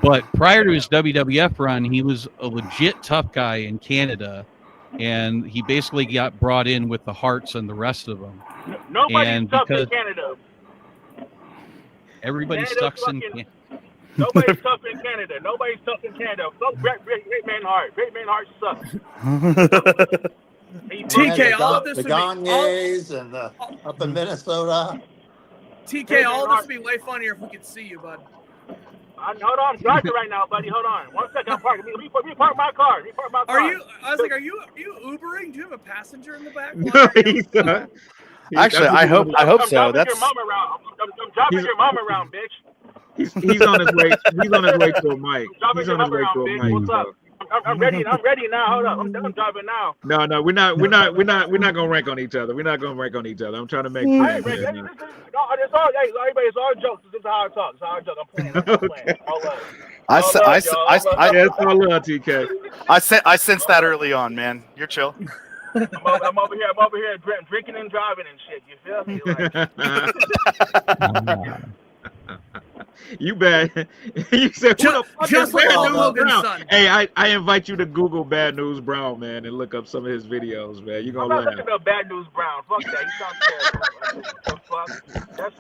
But prior to his WWF run, he was a legit tough guy in Canada, and he basically got brought in with the Hearts and the rest of them. Nobody's tough in Canada. Everybody sucks in Canada. Nobody's tough in Canada. Nobody's tough in Canada. Fuck Great Man Hart. Great Man Hart sucks. TK, all of this the would be Gagnes and up in Minnesota. TK, all of this would be way funnier if we could see you, bud. Hold on, I'm driving right now, buddy. Hold on. 1 second, I'm parking. Let me park my car. Are you Ubering? Do you have a passenger in the back? No, he's not. Actually, I hope so. That's I'm driving your mom around, bitch. He's on his way. He's on his way to a mic. He's on his way to a mic. What's up? I'm ready now. Hold up. I'm driving now. No, we're not gonna rank on each other. We're not gonna rank on each other. I'm trying to make friends. Hey, it's all jokes. This is how I talk. It's how I joke. I'm playing. All love. I Yes, I love TK. I sensed that early on, man. You're chill. I'm over here drinking and driving and shit. You feel me? Like, You bad. You said who the fuck just is like Bad a News Hogan Brown? son. Hey, I invite you to Google Bad News Brown, man, and look up some of his videos, man. You're I'm gonna not laugh. looking up Bad News Brown. Fuck that. He sounds terrible. The fuck? That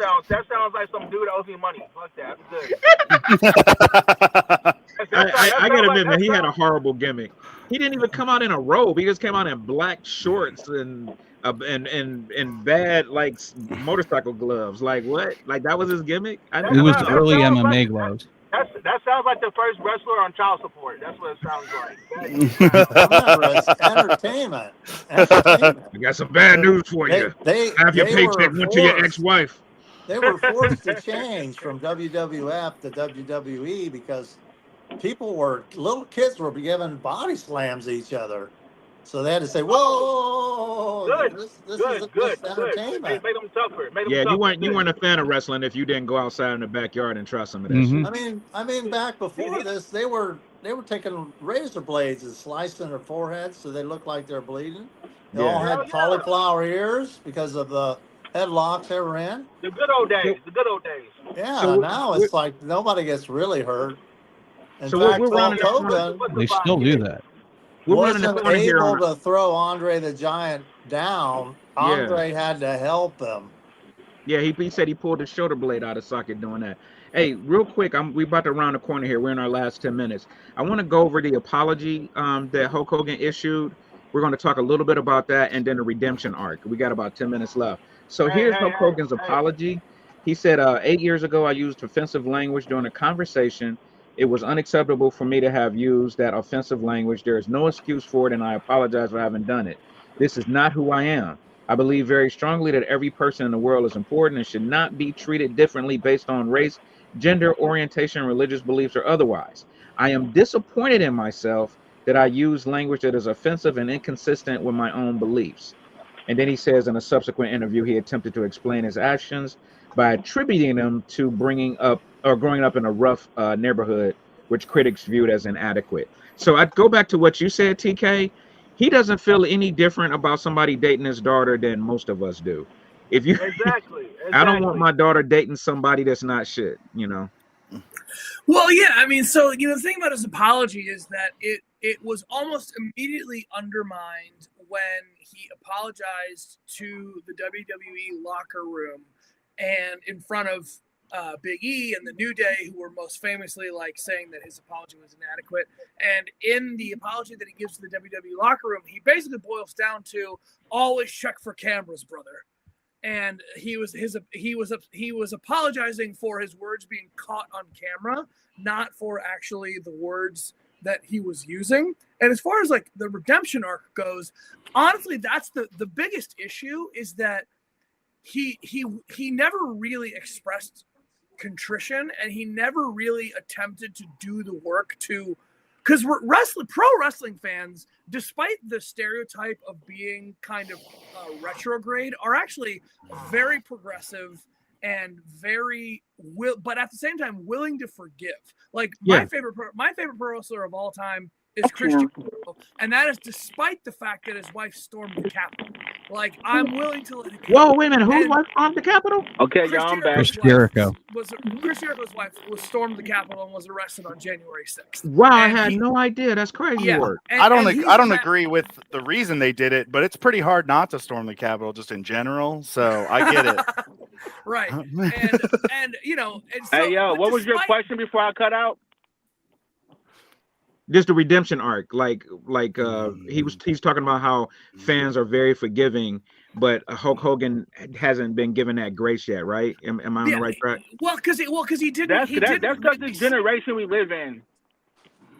sounds like some dude that owes me money. Fuck that. I'm good. I gotta admit, man, he had a horrible gimmick. He didn't even come out in a robe. He just came out in black shorts and bad like motorcycle gloves. Like what? Like that was his gimmick? It was early MMA gloves. That sounds like the first wrestler on child support. That's what it sounds like. Remember, it's entertainment. I got some bad news for you. Half your paycheck went to your ex-wife. They were forced to change from WWF to WWE because little kids were giving body slams to each other. So they had to say, whoa, this is just entertainment. Made them tougher. You weren't a fan of wrestling if you didn't go outside in the backyard and try some of that shit. I mean, back before this, they were taking razor blades and slicing their foreheads so they looked like they're bleeding. They all had cauliflower ears because of the headlocks they were in. The good old days. Yeah, So now it's like nobody gets really hurt. In So fact, we're running Hulk Hogan They still do that. wasn't here able to throw Andre the Giant down. Andre had to help him. Yeah, he said he pulled his shoulder blade out of socket doing that. Hey, real quick, we about to round the corner here. We're in our last 10 minutes. I want to go over the apology that Hulk Hogan issued. We're going to talk a little bit about that and then the redemption arc. We got about 10 minutes left. So here's Hulk Hogan's apology. He said, 8 years ago, I used offensive language during a conversation. It was unacceptable for me to have used that offensive language. There is no excuse for it, and I apologize for having done it. This is not who I am. I believe very strongly that every person in the world is important and should not be treated differently based on race, gender, orientation, religious beliefs, or otherwise. I am disappointed in myself that I use language that is offensive and inconsistent with my own beliefs. And then he says in a subsequent interview, he attempted to explain his actions by attributing them to bringing up or growing up in a rough neighborhood, which critics viewed as inadequate. So I'd go back to what you said, TK. He doesn't feel any different about somebody dating his daughter than most of us do. If you, Exactly. I don't want my daughter dating somebody that's not shit, you know. Well, yeah, I mean, so the thing about his apology is that it was almost immediately undermined when he apologized to the WWE locker room and in front of Big E and the New Day, who were most famously saying that his apology was inadequate. And in the apology that he gives to the WWE locker room, he basically boils down to always check for cameras, brother. And he was apologizing for his words being caught on camera, not for actually the words that he was using. And as far as the redemption arc goes, honestly, that's the biggest issue, is that he never really expressed contrition, and he never really attempted to do the work to, because pro wrestling fans, despite the stereotype of being kind of retrograde, are actually very progressive and very but at the same time willing to forgive. My favorite pro wrestler of all time is Chris Jericho, and that is despite the fact that his wife stormed the Capitol. I'm willing to let it go. Whoa, wait a minute, whose wife stormed the Capitol? Okay, y'all, I'm back. Chris Jericho. Chris Jericho's wife was stormed the Capitol and was arrested on January 6th. Wow, I had no idea. That's crazy work. I don't agree with the reason they did it, but it's pretty hard not to storm the Capitol just in general. So I get it. Right. And so, hey, yo, what was your question before I cut out? Just the redemption arc, he's talking about how fans are very forgiving, but Hulk Hogan hasn't been given that grace yet, right? Am I on the right track? Well, because he didn't. That's because the generation we live in.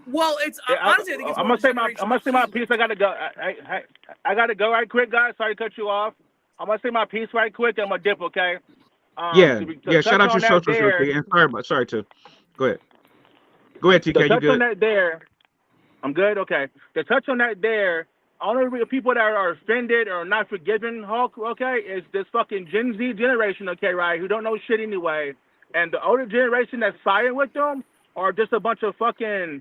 Well, it's honestly, I think it's I'm gonna say my piece. I gotta go. I gotta go right quick, guys. Sorry to cut you off. I'm gonna say my piece right quick. I'm gonna dip, okay? Yeah. Shout out your socials real quick. And sorry to go ahead. Go ahead, TK. You good? On that there. I'm good. Okay. To touch on that there, only people that are offended or not forgiving Hulk, okay, is this fucking Gen Z generation, okay, right, who don't know shit anyway. And the older generation that's siding with them are just a bunch of fucking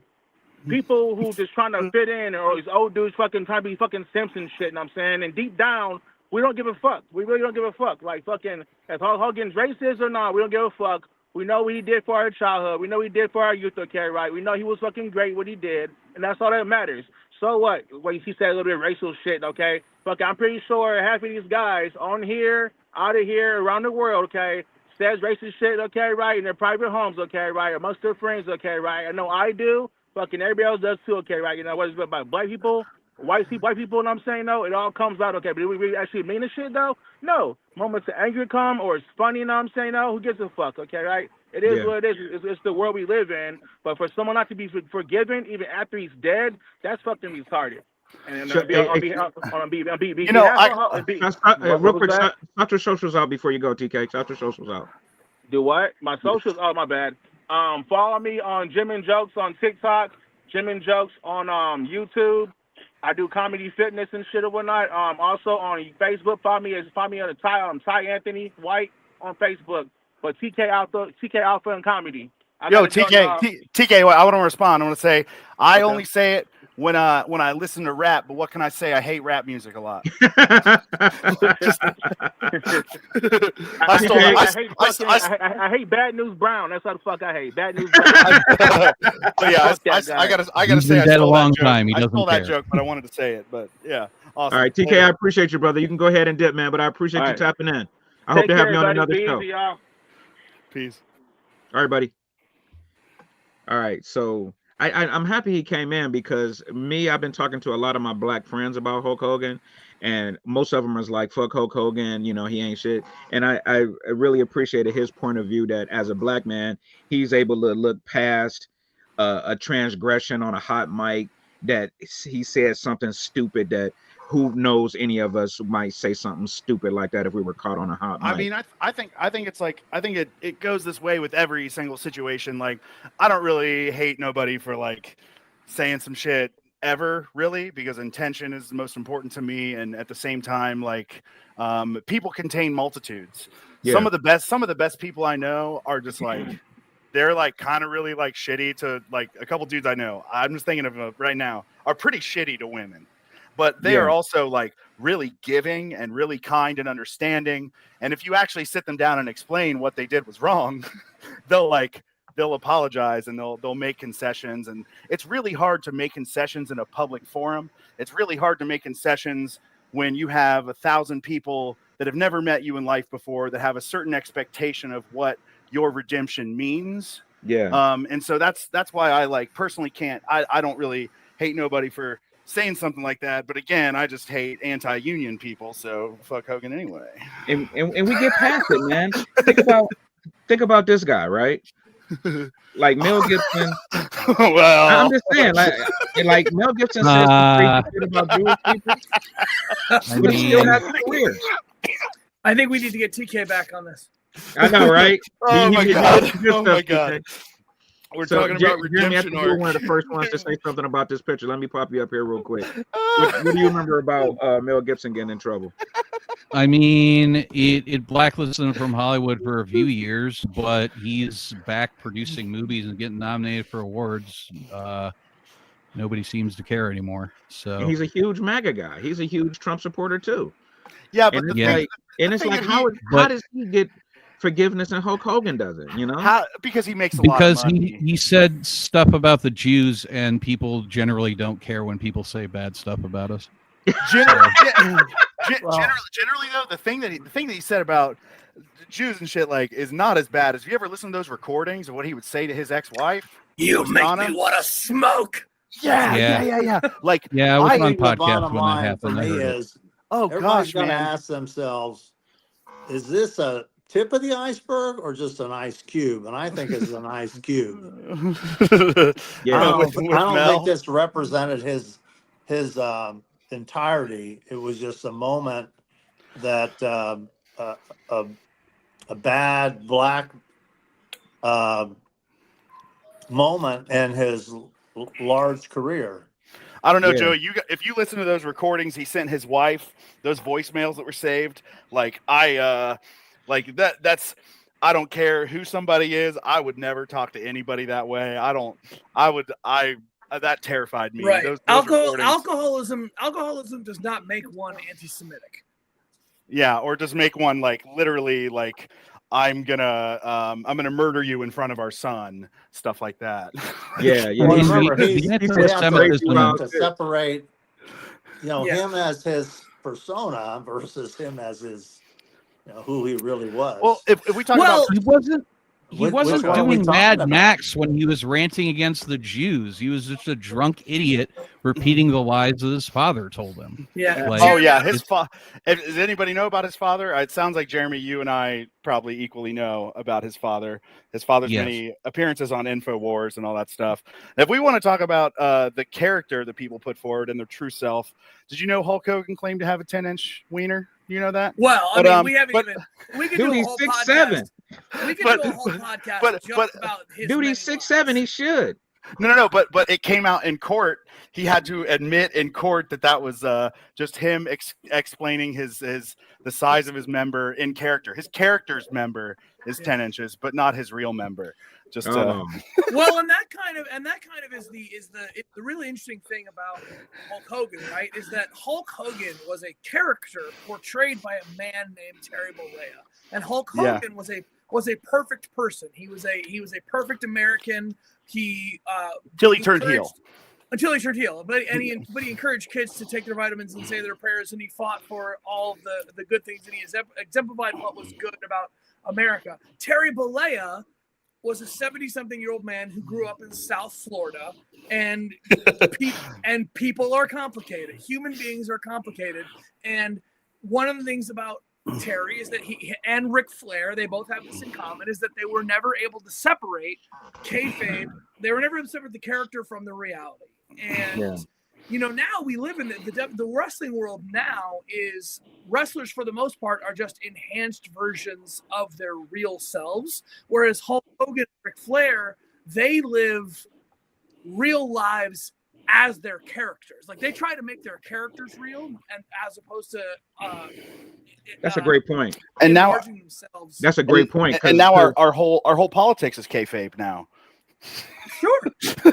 people who just trying to fit in, or these old dudes fucking trying to be fucking simps and shit, you know what I'm saying? And deep down, we don't give a fuck. We really don't give a fuck. Fucking, if Hulk Hogan's racist or not, we don't give a fuck. We know what he did for our childhood. We know what he did for our youth, okay, right? We know he was fucking great, what he did, and that's all that matters. So what? Wait, he said a little bit of racial shit, okay? Fuck, I'm pretty sure half of these guys on here, out of here, around the world, okay, says racist shit, okay, right, in their private homes, okay, right, amongst their friends, okay, right? I know I do. Fucking everybody else does too, okay, right? Whether it's about black people, white people, you know what I'm saying? No, it all comes out, okay, but do we really actually mean the shit, though? No. Moments of anger come, or it's funny, you know what I'm saying? No, who gives a fuck, okay, right? It is what it is. It's the world we live in. But for someone not to be forgiven, even after he's dead, that's fucking retarded. And real quick, shout your socials out before you go, TK. Shout your socials out. Do what? My socials? Oh, my bad. Follow me on Jim and Jokes on TikTok, Jim and Jokes on YouTube. I do comedy, fitness, and shit or whatnot. Also on Facebook, follow me on Ty Anthony White on Facebook. But TK Alpha and comedy. TK, I want to respond. I want to say I only say it when I listen to rap, but what can I say? I hate rap music a lot. I hate Bad News Brown. That's what the fuck I hate. Bad News Brown. But yeah, I gotta say, I that a stole long that joke. time. He I doesn't stole care. that joke, but I wanted to say it. But yeah, awesome. All right, TK, I appreciate you, brother. You can go ahead and dip, man. But I appreciate you tapping in. I hope to have you on another show. Peace. All right, buddy. All right, so I'm happy he came in because I've been talking to a lot of my black friends about Hulk Hogan, and most of them is like, fuck Hulk Hogan, he ain't shit. And I really appreciated his point of view that as a black man, he's able to look past a transgression on a hot mic, that he said something stupid that who knows any of us might say something stupid like that if we were caught on a hot mic. I mean, I think it's like, I think it goes this way with every single situation. Like, I don't really hate nobody for like saying some shit ever, really, because intention is the most important to me. And at the same time, like, people contain multitudes. Yeah. Some of the best people I know are just like, they're like kind of really like shitty to like a couple dudes I know. I'm just thinking of right now are pretty shitty to women. But they are also like really giving and really kind and understanding. And if you actually sit them down and explain what they did was wrong, they'll apologize and they'll make concessions. And it's really hard to make concessions in a public forum. It's really hard to make concessions when you have 1,000 people that have never met you in life before, that have a certain expectation of what your redemption means. Yeah. And so that's why I like personally can't, I don't really hate nobody for saying something like that, but again, I just hate anti-union people, so fuck Hogan anyway. And we get past it, man. Think about this guy, right? Like Mel Gibson. Well, I'm just saying, like Mel Gibson says some crazy shit about Jewish people, but he still has a career. I think we need to get TK back on this. I know, right? Oh my god! Oh my god! TK. We're talking about redemption arc. You were one of the first ones to say something about this picture. Let me pop you up here real quick. What do you remember about Mel Gibson getting in trouble? I mean, it blacklisted him from Hollywood for a few years, but he's back producing movies and getting nominated for awards. Nobody seems to care anymore. So and he's a huge MAGA guy. He's a huge Trump supporter too. Yeah, but it's like how does he get forgiveness and Hulk Hogan doesn't, because he makes a lot of money. He said stuff about the Jews, and people generally don't care when people say bad stuff about us. Generally though, the thing that he said about Jews and shit like is not as bad. As you ever listen to those recordings of what he would say to his ex-wife? You make me want to smoke. Yeah. Like, yeah, I was on podcast bottom when that line happened. for me is, everybody's gonna ask themselves, is this a tip of the iceberg or just an ice cube? And I think it's an ice cube. Yeah, I don't think this represented his entirety. It was just a moment that a bad black moment in his large career. I don't know, Joe. If you listen to those recordings he sent his wife, those voicemails that were saved, like that's I don't care who somebody is. I would never talk to anybody that way. That terrified me. Right. Those alcoholism does not make one anti-Semitic. Yeah, or just make one like literally like I'm gonna murder you in front of our son, stuff like that. Yeah. Well, remember, he to separate, him as his persona versus him as his, who he really was. Well, if we talk about, he wasn't doing Mad Max when he was ranting against the Jews. He was just a drunk idiot repeating the lies that his father told him. Yeah. His father. Does anybody know about his father? It sounds like, Jeremy, you and I probably equally know about his father. His father's many appearances on InfoWars and all that stuff. If we want to talk about the character that people put forward and their true self, did you know Hulk Hogan claimed to have a 10-inch wiener? You know that? Well, we haven't even. We could do a whole 6'7". We could do a whole podcast just about his. Dude, he's 6'7". He should. No. But it came out in court. He had to admit in court that was just him explaining the size of his member in character. His character's member is 10 inches, but not his real member. Just well, and that kind of is the really interesting thing about Hulk Hogan, right? Is that Hulk Hogan was a character portrayed by a man named Terry Bollea, and Hulk Hogan was a perfect person. He was a perfect American. Until he turned heel. Until he turned heel, but he encouraged kids to take their vitamins and say their prayers, and he fought for all of the good things, and he exemplified what was good about America. Terry Bollea was a 70-something-year-old man who grew up in South Florida, and people are complicated. Human beings are complicated, and one of the things about Terry is that he and Ric Flair, they both have this in common, is that they were never able to separate kayfabe. They were never able to separate the character from the reality. And now we live in the wrestling world. Now is wrestlers for the most part are just enhanced versions of their real selves, whereas Hulk Hogan, Ric Flair, they live real lives as their characters. Like they try to make their characters real, and as opposed to that's a great point. And now that's a great point. And now our whole politics is kayfabe now. Sure.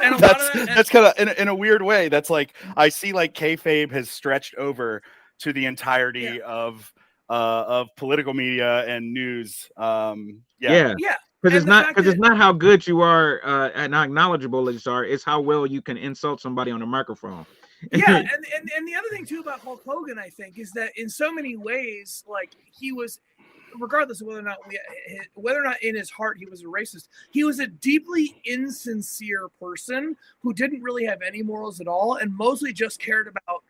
And that's kind of in a weird way. That's like I see like kayfabe has stretched over to the entirety of political media and news. Because it's not how good you are and how knowledgeable you are. It's how well you can insult somebody on a microphone. Yeah, and the other thing too about Hulk Hogan, I think, is that in so many ways, like he was, regardless of whether or not in his heart he was a racist, he was a deeply insincere person who didn't really have any morals at all, and mostly just cared about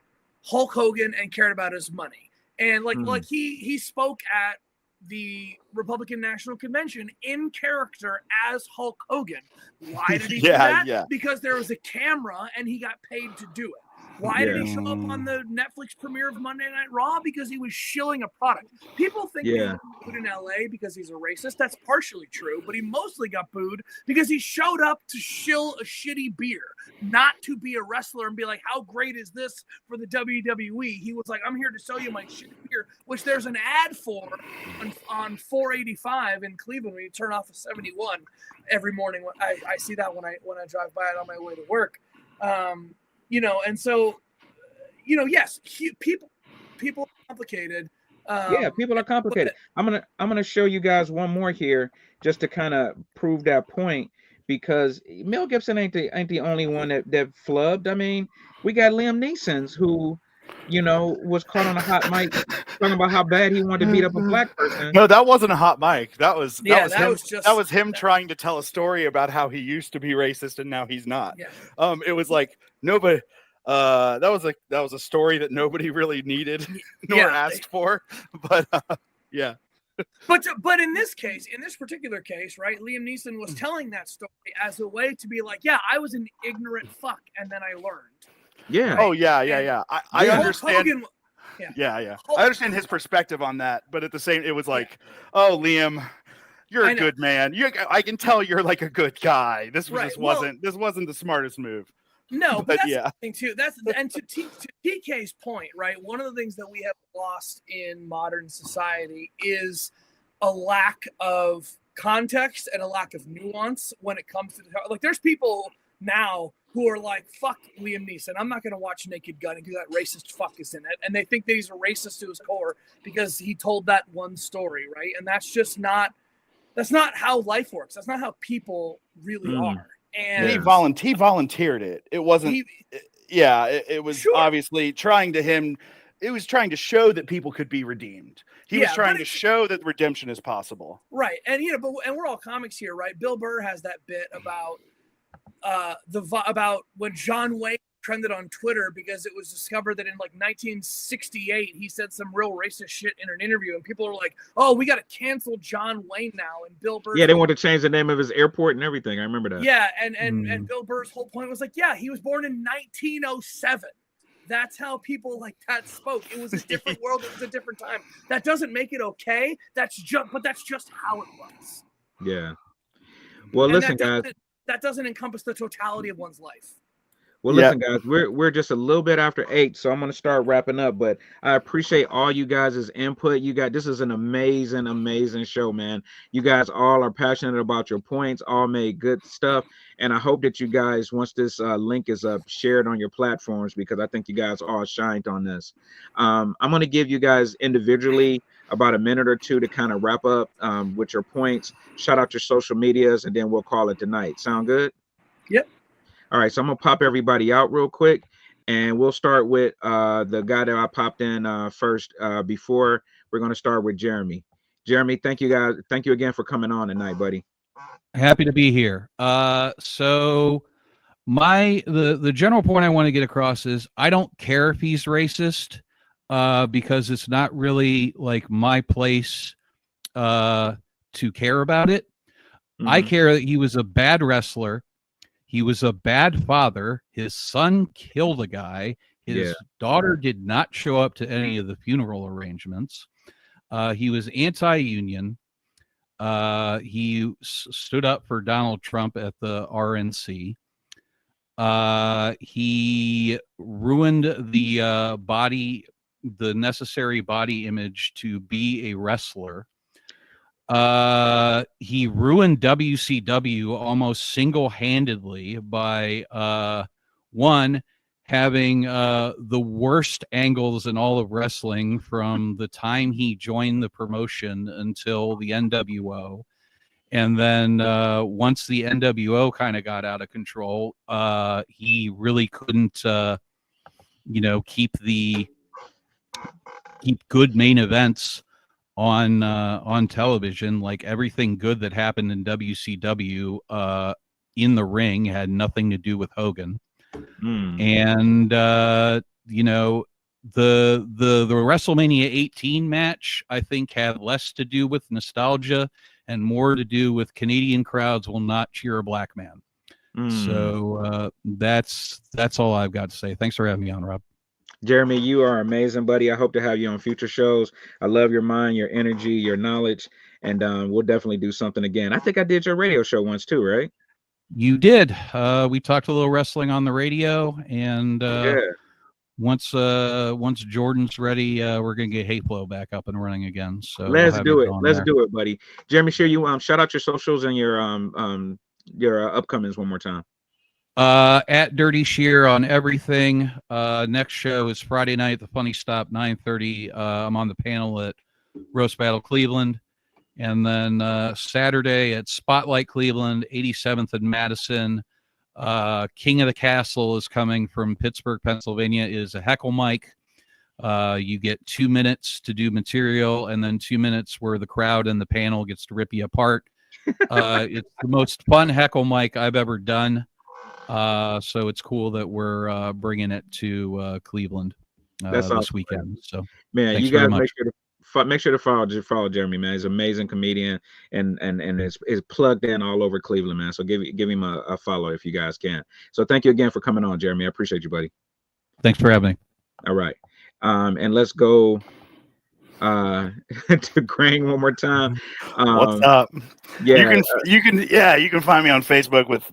Hulk Hogan and cared about his money. And like he spoke at the Republican National Convention in character as Hulk Hogan. Why did he do that? Yeah. Because there was a camera and he got paid to do it. Why did he show up on the Netflix premiere of Monday Night Raw? Because he was shilling a product. People think he got booed in LA because he's a racist. That's partially true, but he mostly got booed because he showed up to shill a shitty beer, not to be a wrestler and be like, how great is this for the WWE? He was like, I'm here to sell you my shitty beer, which there's an ad for on 485 in Cleveland when you turn off a 71 every morning. I see that when I drive by it on my way to work. And so, yes, people are complicated. People are complicated. I'm gonna show you guys one more here just to kind of prove that point, because Mel Gibson ain't the only one that flubbed. I mean, we got Liam Neeson who, was caught on a hot mic talking about how bad he wanted to beat up a black person. No, that wasn't a hot mic. That was him trying to tell a story about how he used to be racist and now he's not. Yeah. It was like nobody. That was a story that nobody really needed nor asked for. But yeah. But in this particular case, right, Liam Neeson was telling that story as a way to be like, yeah, I was an ignorant fuck, and then I learned. Yeah. Right? Oh yeah. I understand. I understand his perspective on that, but at the same, it was like, oh, Liam, you're a good man. I can tell you're like a good guy. This wasn't the smartest move. No, but that's the thing too. And to TK's point, right? One of the things that we have lost in modern society is a lack of context and a lack of nuance when it comes to like. There's people now who are like, "Fuck Liam Neeson. I'm not going to watch Naked Gun and do that racist fuck is in it," and they think that he's a racist to his core because he told that one story, right? And that's just not. That's not how life works. That's not how people really are. And he volunteered it. It wasn't. It was obviously trying to show that people could be redeemed. He was trying to show that redemption is possible. Right, and and we're all comics here, right? Bill Burr has that bit about about when John Wayne trended on Twitter because it was discovered that in like 1968 he said some real racist shit in an interview, and people are like, "Oh, we got to cancel John Wayne now." And Bill Burr, they want to change the name of his airport and everything. I remember that. Yeah, and Bill Burr's whole point was like, yeah, he was born in 1907. That's how people like that spoke. It was a different world. It was a different time. That doesn't make it okay. That's just how it was. Yeah. Well, listen, guys. That doesn't encompass the totality of one's life. Well, listen, guys, we're just a little bit after 8, so I'm going to start wrapping up. But I appreciate all you guys' input. This is an amazing show, man. You guys all are passionate about your points, all made good stuff. And I hope that you guys, once this link is up, share it on your platforms, because I think you guys all shined on this. I'm going to give you guys individually about a minute or two to kind of wrap up with your points. Shout out your social medias, and then we'll call it tonight. Sound good? Yep. All right, so I'm gonna pop everybody out real quick, and we'll start with the guy that I popped in first. Before we're gonna start with Jeremy. Jeremy, thank you guys. Thank you again for coming on tonight, buddy. Happy to be here. So the general point I want to get across is I don't care if he's racist, because it's not really like my place to care about it. I care that he was a bad wrestler. He was a bad father. His son killed a guy. His daughter did not show up to any of the funeral arrangements. He was anti-union. He stood up for Donald Trump at the RNC. He ruined the necessary body image to be a wrestler. He ruined WCW almost single-handedly by one, having the worst angles in all of wrestling from the time he joined the promotion until the NWO. And then once the NWO kind of got out of control, he really couldn't keep good main events on television. Like everything good that happened in WCW in the ring had nothing to do with Hogan. And the WrestleMania 18 match, I think, had less to do with nostalgia and more to do with Canadian crowds will not cheer a black man. So that's all I've got to say. Thanks for having me on, Rob. Jeremy, you are amazing, buddy. I hope to have you on future shows. I love your mind, your energy, your knowledge, and we'll definitely do something again. I think I did your radio show once too, right? You did. We talked a little wrestling on the radio, and once Jordan's ready, we're gonna get Hate Flow back up and running again. So let's do it. Let's do it, buddy. Jeremy, share you shout out your socials and your upcomings one more time. At Dirty Shear on everything. Next show is Friday night, the Funny Stop, 9:30. I'm on the panel at Roast Battle Cleveland. And then Saturday at Spotlight Cleveland, 87th and Madison. King of the Castle is coming from Pittsburgh, Pennsylvania, is a heckle mic. You get 2 minutes to do material and then 2 minutes where the crowd and the panel gets to rip you apart. It's the most fun heckle mic I've ever done. So it's cool that we're bringing it to Cleveland this weekend. So man, you guys make sure to follow Jeremy, man. He's an amazing comedian and is plugged in all over Cleveland, man. So give him a follow if you guys can. So thank you again for coming on, Jeremy. I appreciate you, buddy. Thanks for having me. All right. And let's go to Grang one more time. What's up? Yeah, you can find me on Facebook with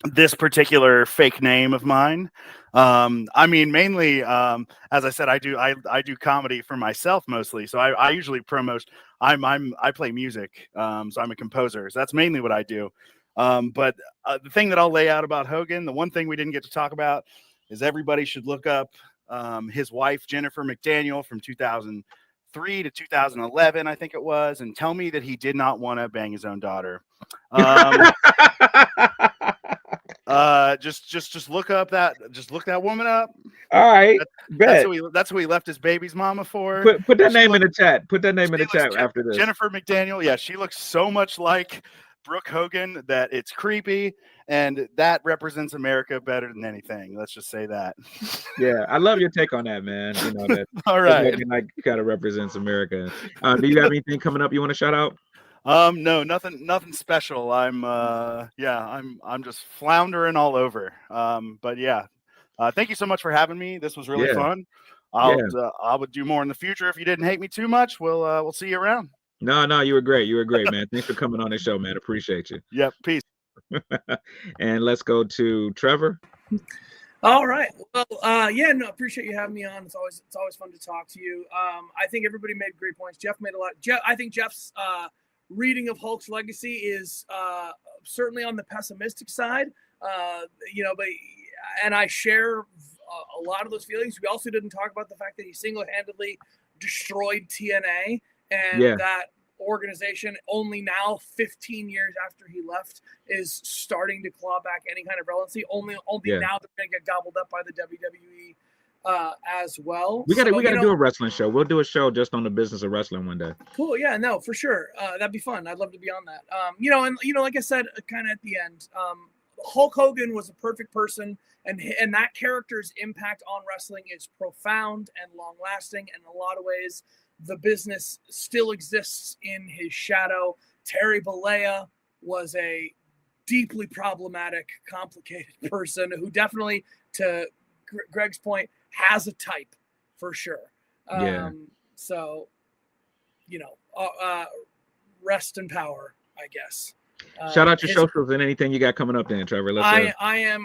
this particular fake name of mine. I mean, mainly, as I said, I do comedy for myself mostly. So I usually promote. I play music. So I'm a composer. So that's mainly what I do. But the thing that I'll lay out about Hogan, the one thing we didn't get to talk about, is everybody should look up his wife Jennifer McDaniel from 2003 to 2011, I think it was, and tell me that he did not want to bang his own daughter. Just look that woman up. All right. That's who he left his baby's mama for. Put that name in the chat. Put that name in the chat after this. Jennifer McDaniel. Yeah, she looks so much like Brooke Hogan that it's creepy, and that represents America better than anything. Let's just say that. Yeah, I love your take on that, man. You know that. All right. Like kind of represents America. Do you have anything coming up you want to shout out? No, nothing special. I'm just floundering all over. But yeah, thank you so much for having me. This was really fun. I would do more in the future if you didn't hate me too much. We'll see you around. No, you were great. You were great, man. Thanks for coming on the show, man. Appreciate you. Yep. Peace. And let's go to Trevor. All right. Well, appreciate you having me on. It's always fun to talk to you. I think everybody made great points. Jeff made a lot. I think Jeff's reading of Hulk's legacy is certainly on the pessimistic side, and I share a lot of those feelings. We also didn't talk about the fact that he single-handedly destroyed TNA, and that organization only now 15 years after he left is starting to claw back any kind of relevancy. Only now they're going to get gobbled up by the WWE as well. We got So, to do a wrestling show. We'll do a show just on the business of wrestling one day. Cool. Yeah, no, for sure. That'd be fun. I'd love to be on that. Like I said, kind of at the end, Hulk Hogan was a perfect person, and that character's impact on wrestling is profound and long lasting. And in a lot of ways, the business still exists in his shadow. Terry Bollea was a deeply problematic, complicated person who definitely, to Greg's point, has a type for sure. Yeah. So, rest in power, I guess. Shout out your socials and anything you got coming up then, Trevor. I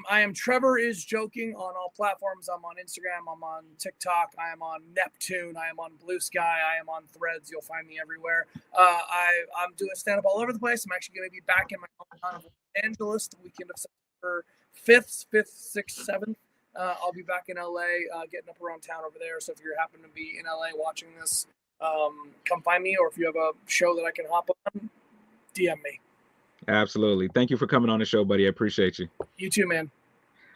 am Trevor is joking on all platforms. I'm on Instagram, I'm on TikTok, I am on Neptune, I am on Blue Sky, I am on Threads. You'll find me everywhere. I'm doing stand-up all over the place. I'm actually going to be back in my hometown of Los Angeles the weekend of September 5th, 6th, 7th. I'll be back in LA, getting up around town over there. So if you happen to be in LA watching this, come find me, or if you have a show that I can hop on, DM me. Absolutely. Thank you for coming on the show, buddy. I appreciate you. You too, man.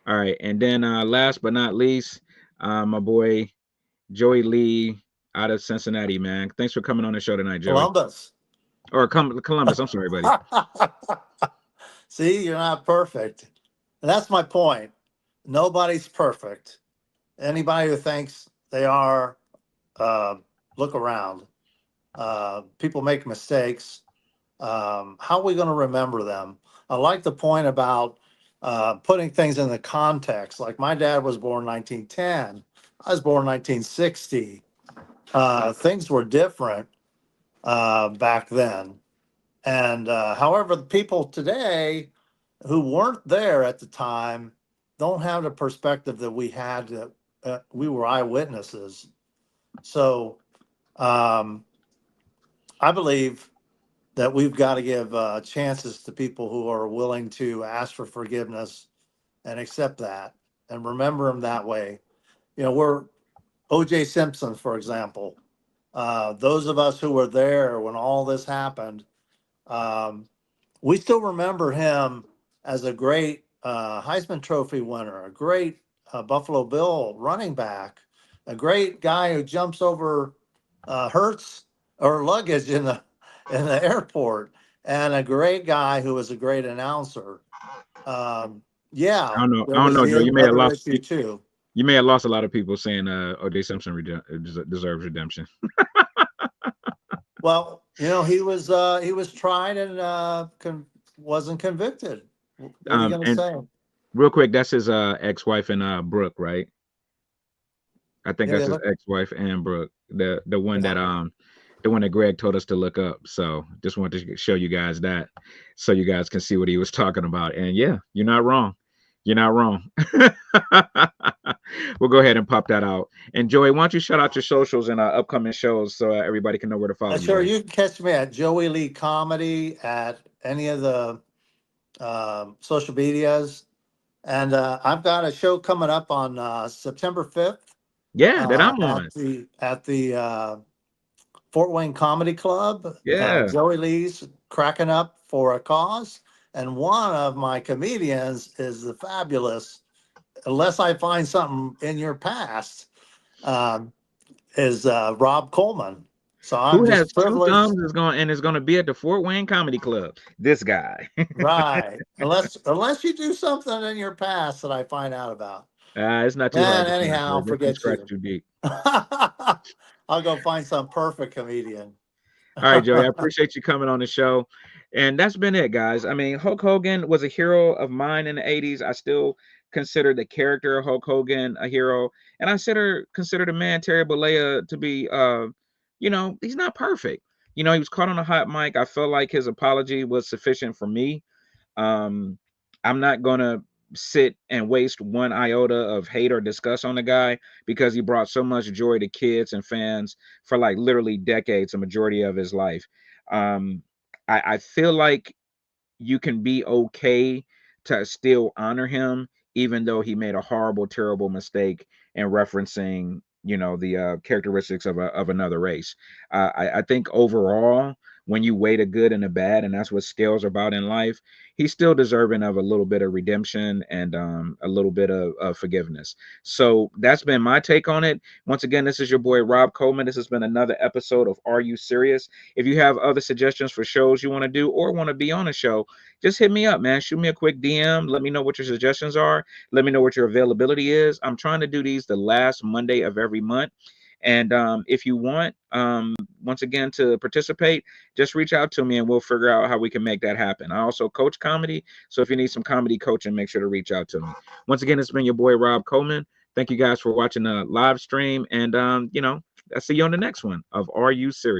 All right. And then last but not least, my boy Joey Lee out of Cincinnati, man. Thanks for coming on the show tonight, Joey. Columbus. Or Columbus. I'm sorry, buddy. See, you're not perfect. And that's my point. Nobody's perfect. Anybody who thinks they are, look around. People make mistakes. How are we going to remember them? I like the point about putting things in the context. Like my dad was born 1910. I was born 1960. Things were different back then. And however, the people today who weren't there at the time don't have the perspective that we had, that we were eyewitnesses. So I believe that we've got to give chances to people who are willing to ask for forgiveness and accept that and remember them that way. We're O.J. Simpson, for example. Those of us who were there when all this happened, we still remember him as a great Heisman Trophy winner, a great Buffalo Bill running back, a great guy who jumps over hurts or luggage in the airport, and a great guy who was a great announcer. Yeah, I don't know, Joe. You may have lost too. You may have lost a lot of people saying O.J. Simpson deserves redemption. Well, he was tried and wasn't convicted. What are you going to say? Real quick, that's his ex-wife and Brooke, right? I think that's his ex-wife and Brooke, the one that Greg told us to look up. So just wanted to show you guys that, so you guys can see what he was talking about. And yeah, you're not wrong. You're not wrong. We'll go ahead and pop that out. And Joey, why don't you shout out your socials and upcoming shows so everybody can know where to follow you? Sure, you can catch me at Joey Lee Comedy at any of the social medias. And I've got a show coming up on September 5th. Yeah, that I'm on. At the Fort Wayne Comedy Club. Yeah. Joey Lee's cracking up for a cause. And one of my comedians is the fabulous, unless I find something in your past, is Rob Coleman. So I'm who just has privileged. 2 thumbs is going to be at the Fort Wayne Comedy Club. This guy. Right. Unless you do something in your past that I find out about. It's not too hard. Anyhow, I'll forget scratch you. too deep. I'll go find some perfect comedian. All right, Joey, I appreciate you coming on the show. And that's been it, guys. I mean, Hulk Hogan was a hero of mine in the 80s. I still consider the character of Hulk Hogan a hero. And I consider the man, Terry Bollea, to be, he's not perfect. He was caught on a hot mic. I felt like his apology was sufficient for me. I'm not going to sit and waste one iota of hate or disgust on the guy, because he brought so much joy to kids and fans for like literally decades, a majority of his life. I feel like you can be okay to still honor him, even though he made a horrible, terrible mistake in referencing, the characteristics of another race. I think overall, when you weigh the good and the bad, and that's what scales are about in life, he's still deserving of a little bit of redemption and a little bit of forgiveness. So that's been my take on it. Once again, this is your boy Rob Coleman. This has been another episode of Are You Serious? If you have other suggestions for shows you want to do or want to be on a show, just hit me up, man. Shoot me a quick DM. Let me know what your suggestions are. Let me know what your availability is. I'm trying to do these the last Monday of every month. And if you want, once again, to participate, just reach out to me and we'll figure out how we can make that happen. I also coach comedy. So if you need some comedy coaching, make sure to reach out to me. Once again, it's been your boy, Rob Coleman. Thank you guys for watching the live stream. And, I'll see you on the next one of Are You Serious?